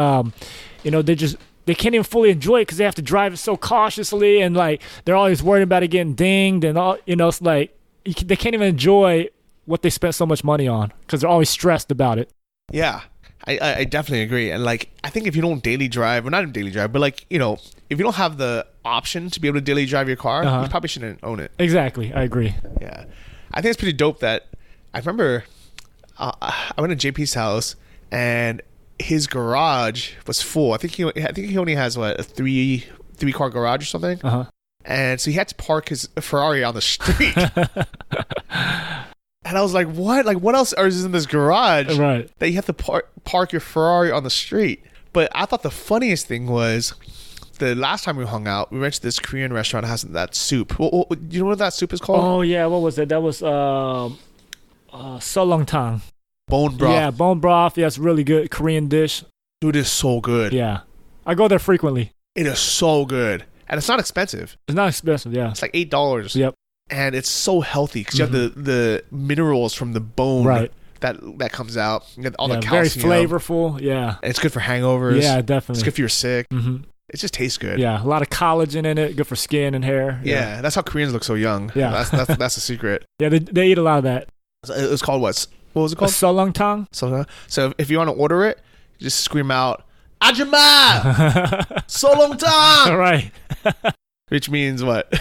they can't even fully enjoy it because they have to drive it so cautiously and like they're always worried about it getting dinged and all, it's like they can't even enjoy what they spent so much money on because they're always stressed about it. Yeah. I definitely agree. And like, I think if you don't daily drive, or not even daily drive, but like, if you don't have the option to be able to daily drive your car, you probably shouldn't own it. Exactly. I agree. Yeah. I think it's pretty dope that I remember I went to JP's house and his garage was full. I think he only has a three car garage or something. And so he had to park his Ferrari on the street. And I was like, what? Like, what else is in this garage that you have to park your Ferrari on the street? But I thought the funniest thing was the last time we hung out, we went to this Korean restaurant that has that soup. Do you know what that soup is called? Oh, yeah. What was it? That was Seolleongtang. Bone broth. Yeah, bone broth. Yeah, it's a really good Korean dish. Dude, it's so good. Yeah. I go there frequently. It is so good. And it's not expensive. It's not expensive, yeah. It's like $8. Yep. And it's so healthy because you have the minerals from the bone that comes out. You get all the calcium. Very flavorful, yeah. And it's good for hangovers. Yeah, definitely. It's good if you're sick. It just tastes good. Yeah, a lot of collagen in it, good for skin and hair. Yeah, that's how Koreans look so young. Yeah. That's the secret. Yeah, they eat a lot of that. It was called what? What was it called? Seolleongtang. So if you want to order it, just scream out, Ajima! So long time! Right. Which means what?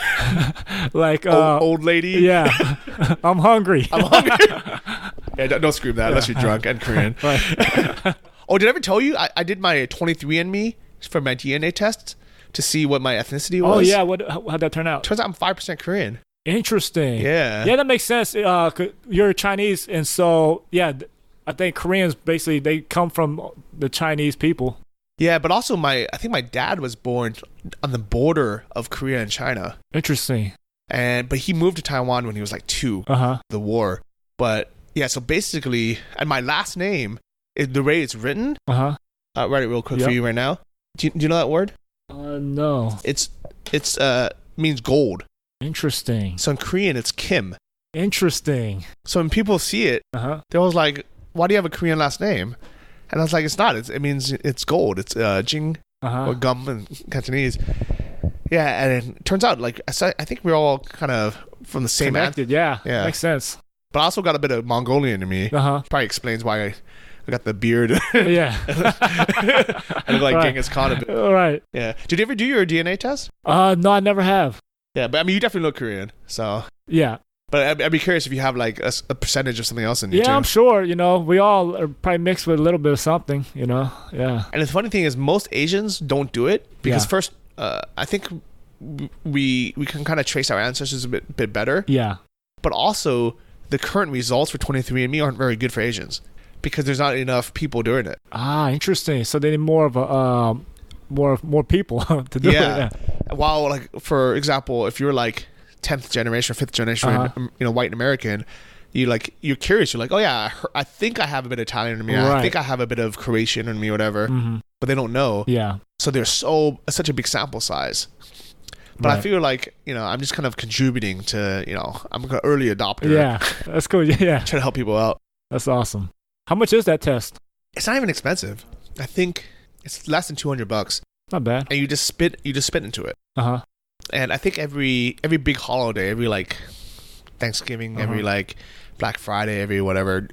Like old lady? Yeah. I'm hungry. I'm hungry. Yeah, don't scream that unless you're drunk and Korean. Right. Oh, did I ever tell you I did my 23andMe for my DNA test to see what my ethnicity was? Oh yeah, how'd that turn out? Turns out I'm 5% Korean. Interesting. Yeah. Yeah, that makes sense. You're Chinese, and so yeah, I think Koreans basically they come from the Chinese people. Yeah, but also I think my dad was born on the border of Korea and China. Interesting. But he moved to Taiwan when he was like 2. The war. But yeah, so basically, and my last name, the way it's written. Write it real quick for you right now. Do you know that word? No. It's means gold. Interesting. So in Korean, it's Kim. Interesting. So when people see it, they're always like, "Why do you have a Korean last name?" And I was like, "It's not. It means it's gold. It's Jing or gum in Cantonese." Yeah, and it turns out like I think we're all kind of from the same connected. Yeah, makes sense. But I also got a bit of Mongolian in me. Probably explains why I got the beard. Yeah. I look like Genghis Khan a bit. Right. Yeah. Did you ever do your DNA test? No, I never have. Yeah, but I mean, you definitely look Korean. So. Yeah. But I'd be curious if you have like a percentage of something else in you too. Yeah, I'm sure. We all are probably mixed with a little bit of something. Yeah. And the funny thing is, most Asians don't do it because first, I think we can kind of trace our ancestors a bit better. Yeah. But also, the current results for 23andMe aren't very good for Asians because there's not enough people doing it. Ah, interesting. So they need more of a more people to do it. Yeah. While like for example, if you're like 10th generation or 5th generation, white American, you're curious. You're like, oh yeah, I think I have a bit of Italian in me. Right. I think I have a bit of Croatian in me, whatever. But they don't know. Yeah. So there's such a big sample size. But I feel like, I'm just kind of contributing to, I'm an early adopter. Yeah, that's cool. Yeah. Trying to help people out. That's awesome. How much is that test? It's not even expensive. I think it's less than $200. Not bad. And you just spit into it. And I think every big holiday, every like Thanksgiving, every like Black Friday, every whatever,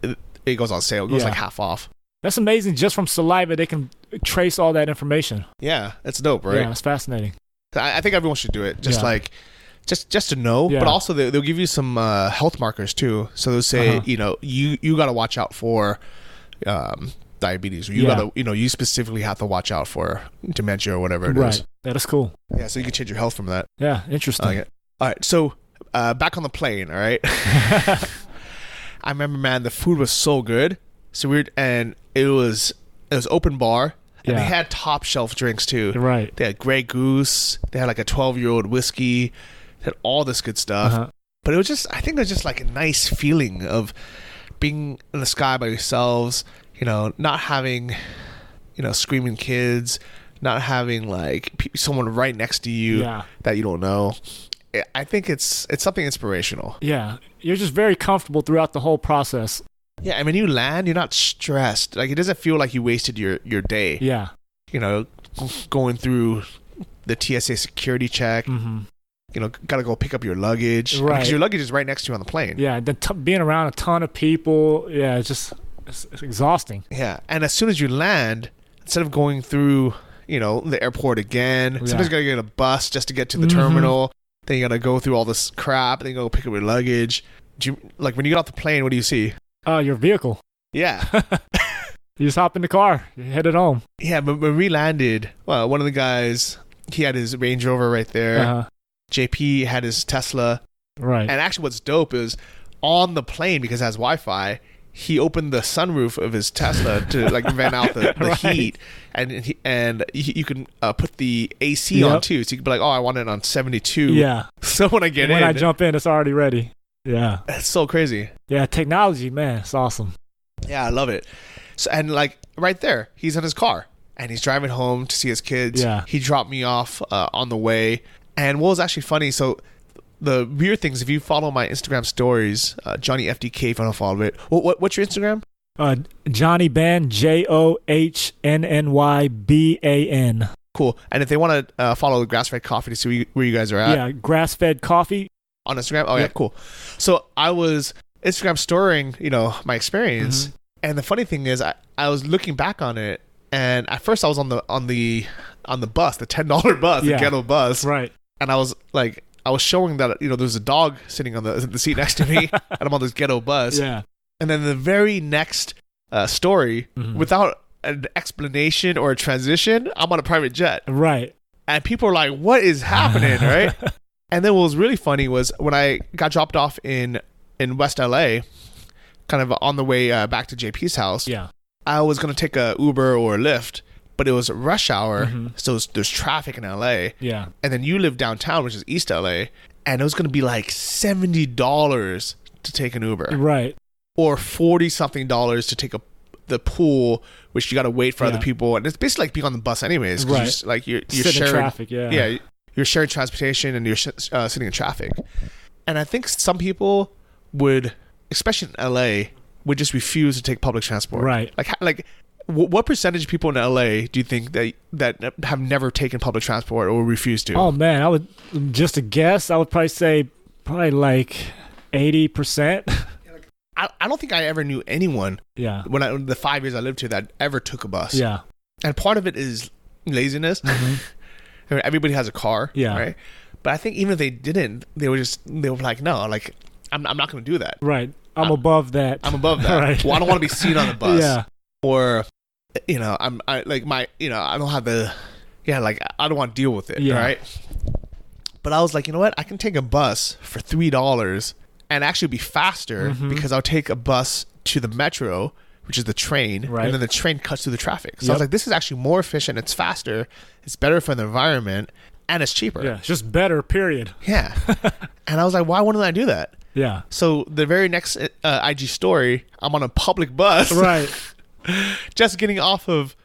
it goes on sale. It goes like half off. That's amazing. Just from saliva, they can trace all that information. Yeah, it's dope, right? Yeah, it's fascinating. I think everyone should do it. Just just to know, but also they'll give you some health markers too. So they'll say, you got to watch out for diabetes, or you got to, you specifically have to watch out for dementia or whatever it is. That is cool. Yeah, so you can change your health from that. Yeah, interesting. All right, so back on the plane. All right. I remember, man, the food was so good. So and it was open bar. And they had top shelf drinks too. Right. They had Grey Goose. They had like a 12-year-old whiskey. They had all this good stuff. But I think it was just like a nice feeling of being in the sky by yourselves, not having, screaming kids, not having like someone right next to you that you don't know. I think it's something inspirational. Yeah. You're just very comfortable throughout the whole process. Yeah, and when you land, you're not stressed. Like, it doesn't feel like you wasted your day. Yeah. Going through the TSA security check. Got to go pick up your luggage. Right. Because your luggage is right next to you on the plane. Yeah, then being around a ton of people, it's exhausting. Yeah, and as soon as you land, instead of going through, the airport again, sometimes you got to get a bus just to get to the terminal. Then you got to go through all this crap. Then you go pick up your luggage. When you get off the plane, what do you see? Your vehicle. Yeah. You just hop in the car. You're headed home. Yeah, but when we landed, well, one of the guys, he had his Range Rover right there. JP had his Tesla. Right. And actually what's dope is on the plane, because it has Wi-Fi, he opened the sunroof of his Tesla to like vent out the heat. And you can put the AC on too. So you can be like, oh, I want it on 72. Yeah. So when I when I jump in, it's already ready. Yeah. It's so crazy. Yeah, technology, man, it's awesome. Yeah, I love it. So, and like right there, he's in his car and he's driving home to see his kids. Yeah. He dropped me off on the way. And what was actually funny, so the weird things, if you follow my Instagram stories, Johnny FDK, if I don't follow it. What's your Instagram? Johnny Ban, JOHNNYBAN. Cool. And if they want to follow Grass-Fed Coffee to see where you guys are at. Yeah, Grass-Fed Coffee. On Instagram? Oh, yeah, cool. So I was Instagram storing, my experience. And the funny thing is, I was looking back on it, And at first I was on the bus, the $10 bus, the ghetto bus. Right. And I was showing that, there's a dog sitting on the seat next to me and I'm on this ghetto bus. Yeah. And then the very next story, without an explanation or a transition, I'm on a private jet. Right. And people are like, what is happening, right? And then what was really funny was when I got dropped off in West LA, kind of on the way back to JP's house, I was going to take a Uber or a Lyft, but it was rush hour, so there's traffic in LA. Yeah. And then you live downtown, which is East LA, and it was going to be like $70 to take an Uber. Right. Or $40-something to take the pool, which you got to wait for other people. And it's basically like being on the bus anyways. Right. You're sitting sharing in traffic, Yeah, you're sharing transportation and you're sitting in traffic. And I think some people would, especially in LA, would just refuse to take public transport. Right. What percentage of people in LA do you think that have never taken public transport or refuse to? Oh man, I would just a guess. I would probably say like 80%. I don't think I ever knew anyone. Yeah. When the 5 years I lived here that ever took a bus. Yeah. And part of it is laziness. I mean, everybody has a car. Yeah. Right. But I think even if they didn't, they were like, no, like I'm not going to do that. Right. I'm above that. I'm above that. Right. Well, I don't want to be seen on the bus. Yeah. Or, I don't have the, I don't want to deal with it. Yeah. Right. But I was like, you know what? I can take a bus for $3 and actually be faster because I'll take a bus to the metro, which is the train, and then the train cuts through the traffic. So I was like, this is actually more efficient. It's faster. It's better for the environment, and it's cheaper. Yeah, it's just better, period. Yeah. And I was like, why wouldn't I do that? Yeah. So the very next IG story, I'm on a public bus. Right. Just getting off of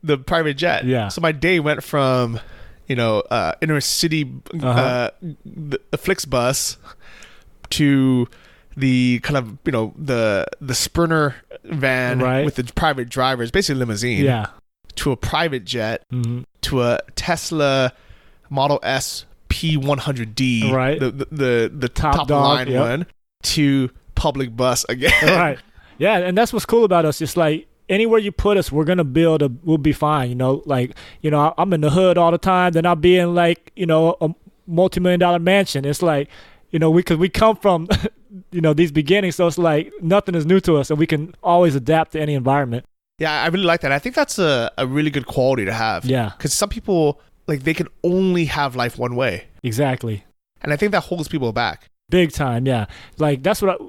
the private jet. Yeah. So my day went from, inner city the Flixbus to the kind of the Sprinter van with the private drivers, basically limousine, to a private jet, to a Tesla Model S P100D, the top line one, to public bus again. Right. Yeah, and that's what's cool about us. It's like anywhere you put us, we're gonna we'll be fine. I'm in the hood all the time, then I'll be in a multi-million-dollar mansion. It's like, because we come from, these beginnings, so it's like nothing is new to us, and we can always adapt to any environment. Yeah, I really like that. I think that's a really good quality to have. Yeah. Because some people, they can only have life one way. Exactly. And I think that holds people back. Big time, yeah. Like, that's what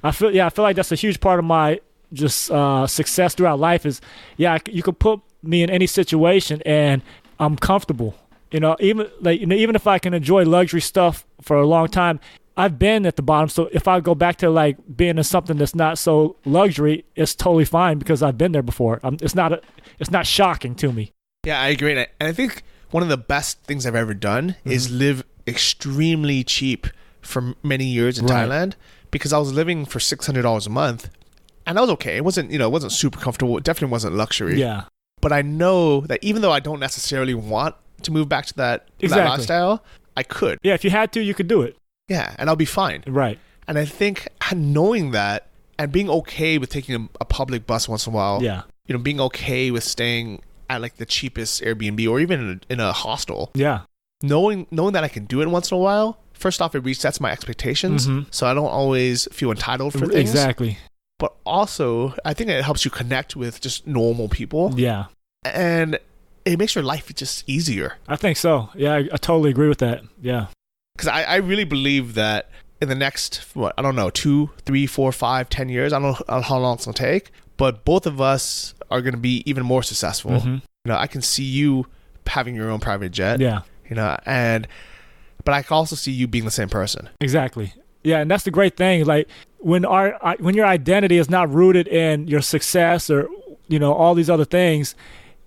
I feel. Yeah, I feel like that's a huge part of my just success throughout life is, you could put me in any situation and I'm comfortable. Even if I can enjoy luxury stuff for a long time, I've been at the bottom. So if I go back to being in something that's not so luxury, it's totally fine because I've been there before. It's not shocking to me. Yeah, I agree. And I think one of the best things I've ever done is live extremely cheap for many years in Thailand, because I was living for $600 a month, and that was okay. It wasn't super comfortable. It definitely wasn't luxury. Yeah. But I know that even though I don't necessarily want to move back to that lifestyle, I could. Yeah, if you had to, you could do it. Yeah, and I'll be fine. Right. And I think knowing that and being okay with taking a public bus once in a while, being okay with staying at the cheapest Airbnb or even in a hostel. Yeah. Knowing that I can do it once in a while, first off, it resets my expectations, so I don't always feel entitled for things. Exactly. But also, I think it helps you connect with just normal people. Yeah. And it makes your life just easier. I think so. Yeah, I totally agree with that. Yeah. Because I really believe that in the next, 2, 3, 4, 5, 10 years, I don't know how long it's going to take, but both of us are going to be even more successful. I can see you having your own private jet. Yeah. But I can also see you being the same person. Exactly. Yeah, and that's the great thing. Like when your identity is not rooted in your success or all these other things,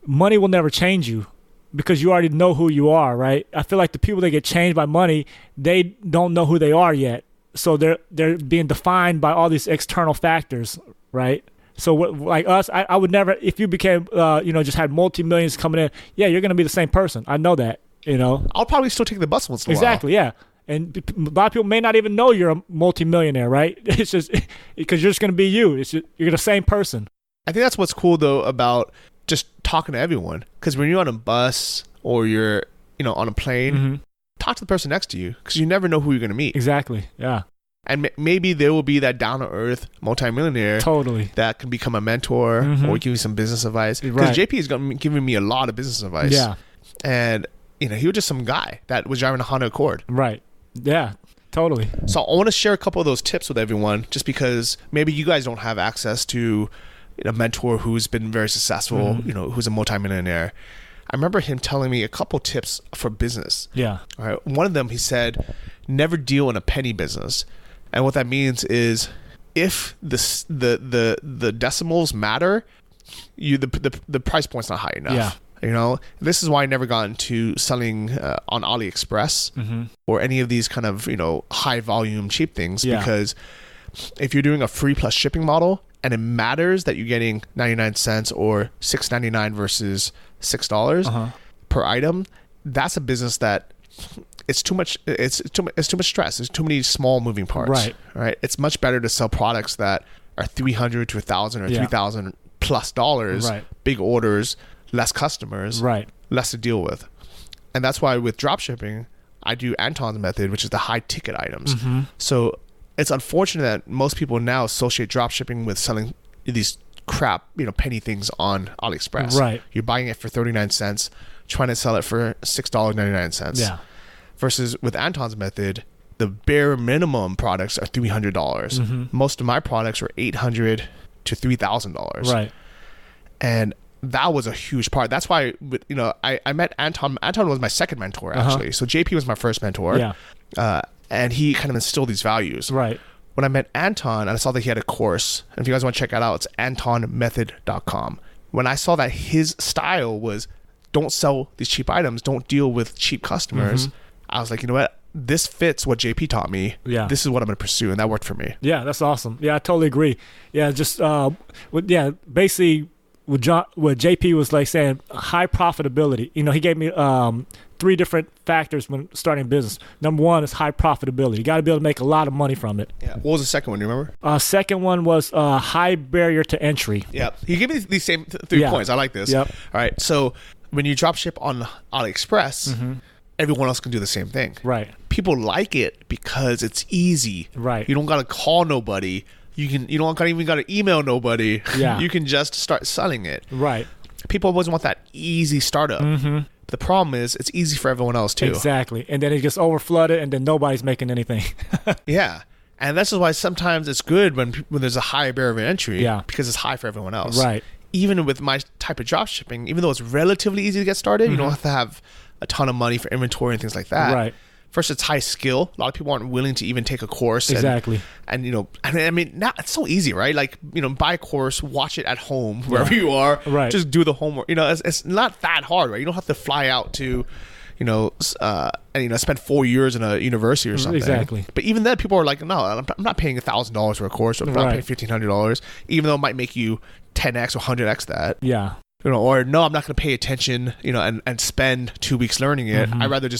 money will never change you because you already know who you are, right? I feel like the people that get changed by money, they don't know who they are yet, so they're being defined by all these external factors, right? So like us, I would never, if you became just had multi-millions coming in, yeah, you're gonna be the same person. I know that. I'll probably still take the bus once in a while. Exactly, yeah. And a lot of people may not even know you're a multi-millionaire, right? It's just because you're just going to be you. You're the same person. I think that's what's cool, though, about just talking to everyone. Because when you're on a bus or you're, on a plane, talk to the person next to you, because you never know who you're going to meet. Exactly. Yeah. And maybe there will be that down-to-earth multi-millionaire that can become a mentor or give you some business advice. Because JP is giving me a lot of business advice. Yeah. And, he was just some guy that was driving a Honda Accord. Right. Yeah, totally. So I want to share a couple of those tips with everyone, just because maybe you guys don't have access to a mentor who's been very successful, who's a multi-millionaire. I remember him telling me a couple tips for business. Yeah. All right. One of them, he said, never deal in a penny business. And what that means is, if the decimals matter, the price point's not high enough. Yeah. This is why I never got into selling on AliExpress or any of these kind of high volume cheap things, because if you're doing a free plus shipping model and it matters that you're getting 99 cents or $6.99 versus $6 per item, that's a business that it's too much. It's too much stress. There's too many small moving parts. Right. It's much better to sell products that are $300 to $1,000 or $3,000 plus dollars. Right. Big orders, less customers. Right. Less to deal with, and that's why with dropshipping, I do Anton's method, which is the high ticket items. So it's unfortunate that most people now associate dropshipping with selling these crap, penny things on AliExpress. Right. You're buying it for 39 cents, trying to sell it for $6.99. Yeah. Versus with Anton's method, the bare minimum products are $300. Most of my products are $800 to $3,000. Right. And that was a huge part. That's why, I met Anton. Anton was my second mentor, actually. So JP was my first mentor. Yeah. And he kind of instilled these values. Right. When I met Anton and I saw that he had a course, and if you guys want to check that out, it's antonmethod.com. When I saw that his style was, don't sell these cheap items, don't deal with cheap customers, I was like, you know what? This fits what JP taught me. Yeah. This is what I'm going to pursue. And that worked for me. Yeah, that's awesome. Yeah, I totally agree. Yeah, just, basically what JP was like saying, high profitability. He gave me 3 different factors when starting a business. Number 1 is high profitability. You got to be able to make a lot of money from it. Yeah. What was the second one? Do you remember? Second one was high barrier to entry. Yeah. He gave me these same 3 points. I like this. Yep. All right. So when you drop ship on AliExpress, everyone else can do the same thing. Right. People like it because it's easy. Right. You don't got to call nobody. You don't even got to email nobody. Yeah. You can just start selling it. Right. People always want that easy startup. The problem is it's easy for everyone else too. Exactly. And then it gets overflooded and then nobody's making anything. Yeah. And this is why sometimes it's good when there's a high barrier of entry, because it's high for everyone else. Right. Even with my type of drop shipping, even though it's relatively easy to get started, you don't have to have a ton of money for inventory and things like that. Right. First, it's high skill. A lot of people aren't willing to even take a course. Exactly. And now it's so easy, right? Like, buy a course, watch it at home, wherever you are. Right. Just do the homework. It's not that hard, right? You don't have to fly out to, spend 4 years in a university or something. Exactly. But even then, people are like, no, I'm not paying $1,000 for a course, or I'm not paying $1,500, even though it might make you 10x or 100x that. Yeah. Or no, I'm not going to pay attention, and spend 2 weeks learning it. I rather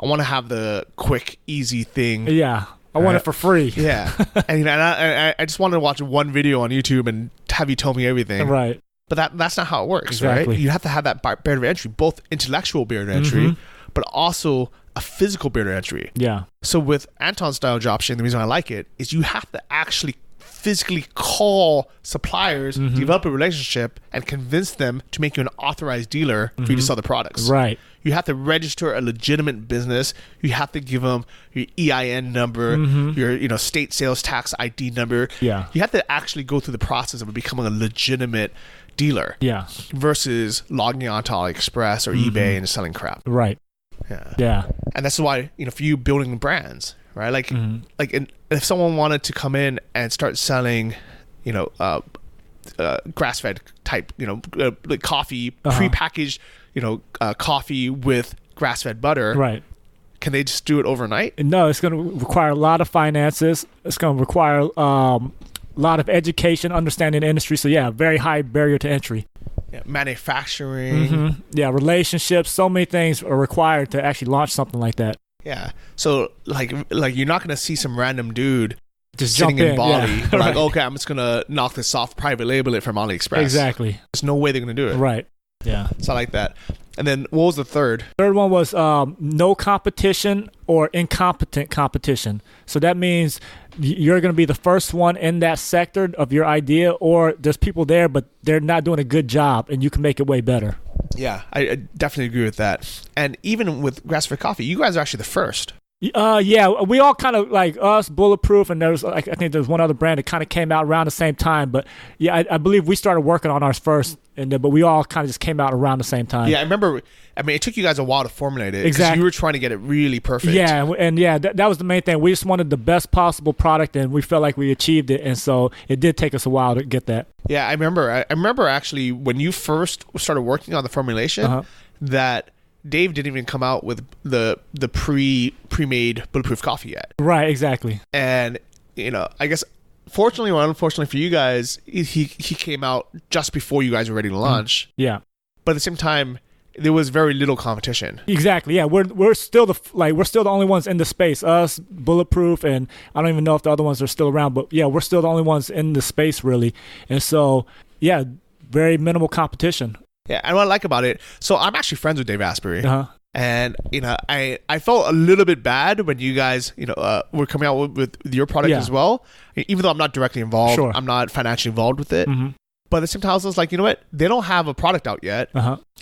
I want to have the quick, easy thing. Yeah. I want it for free. Yeah. And I just wanted to watch one video on YouTube and have you tell me everything. Right. But that's not how it works, right? You have to have that barrier of entry, both intellectual barrier of entry, but also a physical barrier of entry. Yeah. So with Anton's style dropshipping, the reason I like it is you have to actually physically call suppliers, develop a relationship, and convince them to make you an authorized dealer for you to sell the products. Right. You have to register a legitimate business. You have to give them your EIN number, your state sales tax ID number. Yeah. You have to actually go through the process of becoming a legitimate dealer. Yeah. Versus logging onto AliExpress or eBay and selling crap. Right. Yeah. Yeah. And that's why, for you building brands, right? Like, if someone wanted to come in and start selling, grass-fed type, like coffee, prepackaged, coffee with grass-fed butter. Right. Can they just do it overnight? No, it's going to require a lot of finances. It's going to require a lot of education, understanding the industry. So yeah, very high barrier to entry. Yeah, manufacturing. Yeah, relationships. So many things are required to actually launch something like that. Yeah. So like you're not going to see some random dude just sitting in Bali. Yeah. They're like, okay, I'm just gonna knock this off, private label it from AliExpress. Exactly. There's no way they're gonna do it. Right. Yeah. It's not like that. And then what was the third? Third one was no competition or incompetent competition. So that means you're going to be the first one in that sector of your idea, or there's people there, but they're not doing a good job, and you can make it way better. Yeah, I definitely agree with that. And even with grass-fed coffee, you guys are actually the first. Yeah, we all kind of like us, Bulletproof, and there's I think there's one other brand that kind of came out around the same time. But yeah, I believe we started working on ours first, but we all kind of just came out around the same time. Yeah, I remember. I mean, it took you guys a while to formulate it. Exactly. You were trying to get it really perfect. Yeah, and yeah, that was the main thing. We just wanted the best possible product, and we felt like we achieved it. And so it did take us a while to get that. Yeah, I remember. I remember actually when you first started working on the formulation, that Dave didn't even come out with the pre-made Bulletproof coffee yet. Right, exactly. And I guess fortunately or unfortunately for you guys, he came out just before you guys were ready to launch. Yeah. But at the same time, there was very little competition. Exactly. Yeah, we're still the only ones in the space. Us, Bulletproof, and I don't even know if the other ones are still around. But yeah, we're still the only ones in the space really. And so yeah, very minimal competition. Yeah, and what I like about it, so I'm actually friends with Dave Asprey. And I felt a little bit bad when you guys were coming out with your product as well, even though I'm not directly involved. Sure. I'm not financially involved with it. But at the same time, I was like, you know what, they don't have a product out yet,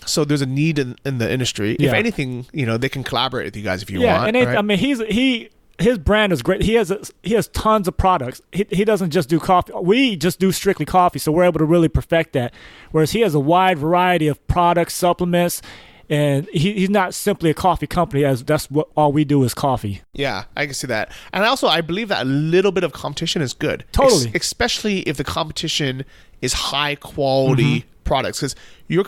so there's a need in the industry. If anything, they can collaborate with you guys if you want. And I mean, his brand is great. He has tons of products. He doesn't just do coffee. We just do strictly coffee, so we're able to really perfect that. Whereas he has a wide variety of products, supplements, and he's not simply a coffee company, as that's what all we do is coffee. Yeah, I can see that. And also, I believe that a little bit of competition is good. Totally. Especially if the competition is high quality products, because you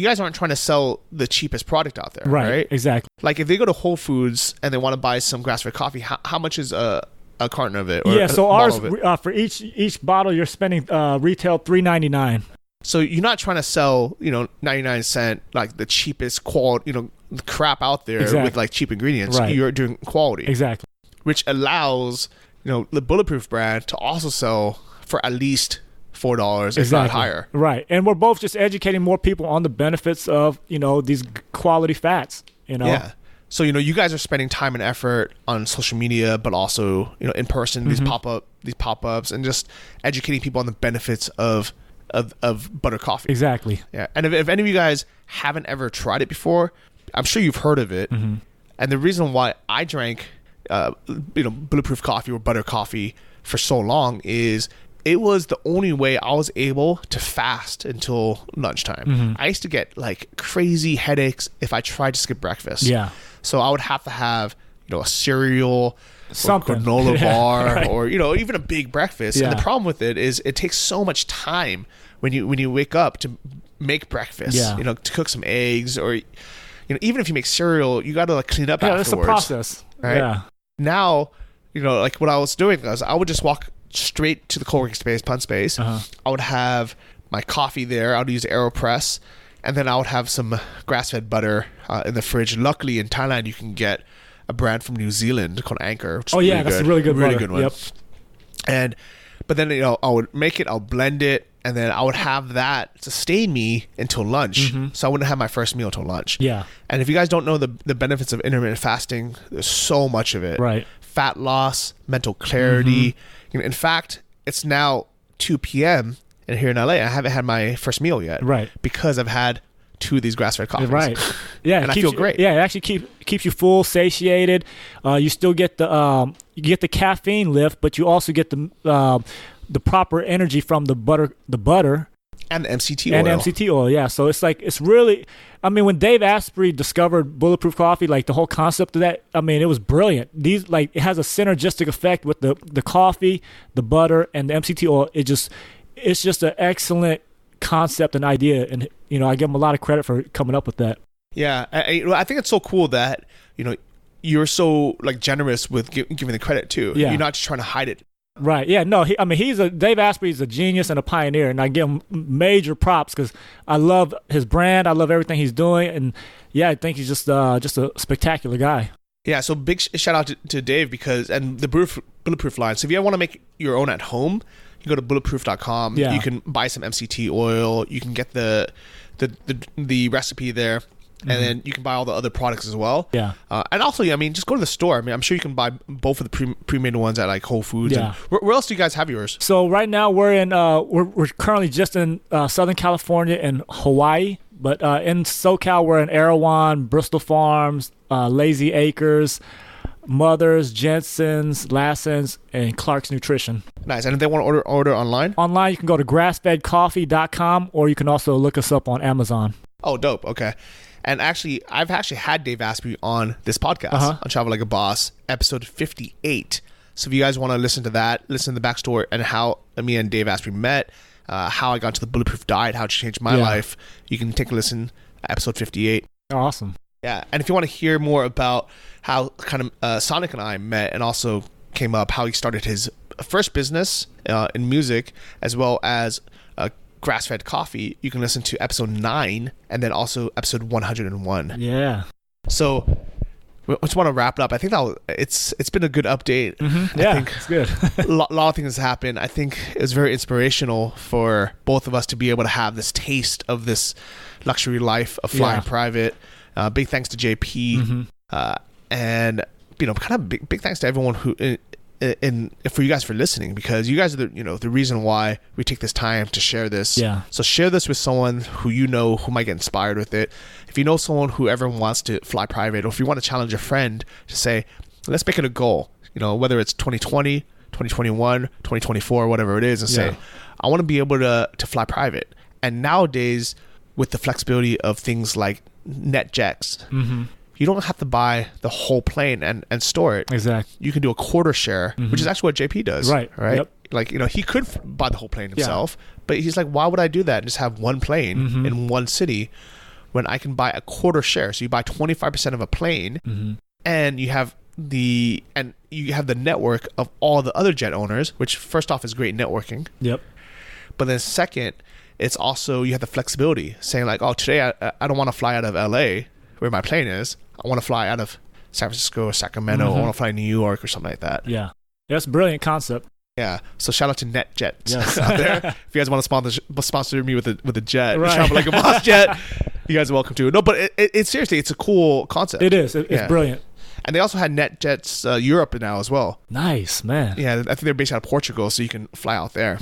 guys aren't trying to sell the cheapest product out there, right? Exactly. Like if they go to Whole Foods and they want to buy some grass-fed coffee, how much is a carton of it? Or so ours for each bottle you're spending retail $3.99. So you're not trying to sell 99-cent like the cheapest quality crap out there with like cheap ingredients. Right. You're doing quality, exactly, which allows the Bulletproof brand to also sell for at least $4, if not higher. Right. And we're both just educating more people on the benefits of, these quality fats, Yeah. So, you guys are spending time and effort on social media, but also, in person, these pop-ups and just educating people on the benefits of butter coffee. Exactly. Yeah. And if any of you guys haven't ever tried it before, I'm sure you've heard of it. And the reason why I drank, Bulletproof coffee or butter coffee for so long is it was the only way I was able to fast until lunchtime. I used to get like crazy headaches if I tried to skip breakfast. Yeah. So I would have to have, a cereal, something, or granola bar, right. or, even a big breakfast. Yeah. And the problem with it is it takes so much time when you wake up to make breakfast, to cook some eggs, or, even if you make cereal, you got to like clean up afterwards. Yeah, it's a process. Right? Yeah. Now, like what I was doing was I would just walk straight to the co-working space, Punch Space. I would have my coffee there. I would use AeroPress, and then I would have some grass-fed butter in the fridge. Luckily, in Thailand, you can get a brand from New Zealand called Anchor. Which is that's a really good one. Yep. But then I would make it, I'll blend it, and then I would have that sustain me until lunch. So I wouldn't have my first meal until lunch. Yeah. And if you guys don't know the benefits of intermittent fasting, there's so much of it. Right. Fat loss, mental clarity. In fact, it's now 2 p.m. and here in LA, I haven't had my first meal yet. Right. Because I've had 2 of these grass-fed coffees. Right. Yeah. And I feel great. Yeah, it actually keeps you full, satiated. You still get the caffeine lift, but you also get the proper energy from the butter and the MCT oil. Yeah. So it's really, I mean, when Dave Asprey discovered Bulletproof Coffee, like the whole concept of that, I mean, it was brilliant. It has a synergistic effect with the coffee, the butter, and the MCT oil. It's just an excellent concept and idea, and I give him a lot of credit for coming up with that. Yeah, I think it's so cool that you're so like generous with giving the credit too. Yeah. You're not just trying to hide it. Right. Yeah. No. Dave Asprey is a genius and a pioneer, and I give him major props because I love his brand. I love everything he's doing, and yeah, I think he's just a spectacular guy. Yeah. So big shout out to Dave and the Bulletproof line. So if you ever want to make your own at home, you go to bulletproof.com. Yeah. You can buy some MCT oil. You can get the recipe there. And then you can buy all the other products as well. Yeah. And also, I mean, just go to the store. I mean, I'm sure you can buy both of the pre-made ones at like Whole Foods. Yeah. And where else do you guys have yours? So right now we're in we're currently just in Southern California and Hawaii, but in SoCal we're in Erewhon, Bristol Farms, Lazy Acres, Mother's, Jensen's, Lassen's, and Clark's Nutrition. Nice. And if they want to order online? Online, you can go to grassfedcoffee.com, or you can also look us up on Amazon. Oh, dope. Okay. And actually, I've actually had Dave Asprey on this podcast, on Travel Like a Boss, episode 58. So if you guys want to listen to that, listen to the backstory and how me and Dave Asprey met, how I got to the Bulletproof diet, how it changed my life, you can take a listen at episode 58. Awesome. Yeah. And if you want to hear more about how kind of Sonic and I met and also came up, how he started his first business in music, as well as grass-fed coffee, you can listen to episode 9 and then also episode 101. Yeah. So I just want to wrap it up. I think it's been a good update. Yeah, I think it's good. a lot of things have happened. I think it was very inspirational for both of us to be able to have this taste of this luxury life of flying private. Big thanks to JP, and kind of big thanks to everyone who. And for you guys for listening, because you guys are the reason why we take this time to share this. Yeah. So share this with someone who who might get inspired with it. If you know someone who ever wants to fly private, or if you want to challenge a friend to say, let's make it a goal, whether it's 2020, 2021, 2024, whatever it is, and say, I want to be able to fly private. And nowadays, with the flexibility of things like NetJets, you don't have to buy the whole plane and store it. Exactly. You can do a quarter share, which is actually what JP does. Right. Yep. Like, he could buy the whole plane himself, but he's like, why would I do that and just have one plane in one city when I can buy a quarter share? So you buy 25% of a plane, and you have the network of all the other jet owners, which first off is great networking. Yep. But then second, it's also, you have the flexibility saying like, oh, today I don't want to fly out of LA where my plane is. I want to fly out of San Francisco or Sacramento. I want to fly to New York or something like that. Yeah. That's a brilliant concept. Yeah. So shout out to NetJets yes. out there. If you guys want to sponsor me with a jet, Travel Like a Boss jet, you guys are welcome to. No, but it's seriously, it's a cool concept. It is. It's brilliant. And they also had NetJets Europe now as well. Nice, man. Yeah, I think they're based out of Portugal, so you can fly out there.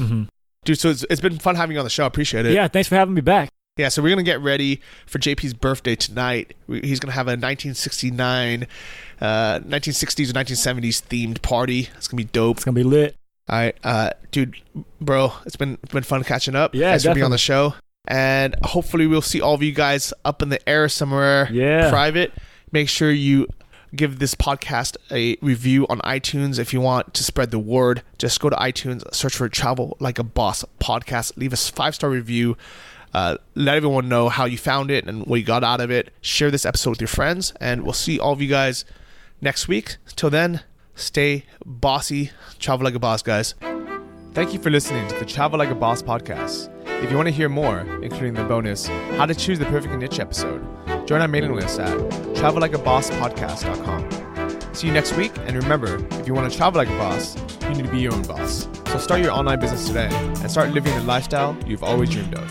Dude, so it's been fun having you on the show. I appreciate it. Yeah, thanks for having me back. Yeah, so we're going to get ready for JP's birthday tonight. He's going to have a 1969, 1960s or 1970s themed party. It's going to be dope. It's going to be lit. All right, dude, bro, it's been fun catching up. Yeah, thanks for being on the show. And hopefully we'll see all of you guys up in the air somewhere private. Make sure you give this podcast a review on iTunes if you want to spread the word. Just go to iTunes, search for Travel Like a Boss podcast. Leave us a 5-star review. Let everyone know how you found it and what you got out of it. Share this episode with your friends, and we'll see all of you guys next week. Till then, stay bossy. Travel like a boss, guys. Thank you for listening to the Travel Like a Boss podcast. If you want to hear more, including the bonus How to Choose the Perfect Niche episode, join our mailing list at travellikeabosspodcast.com. See you next week, and remember, if you want to travel like a boss, you need to be your own boss. So start your online business today and start living the lifestyle you've always dreamed of.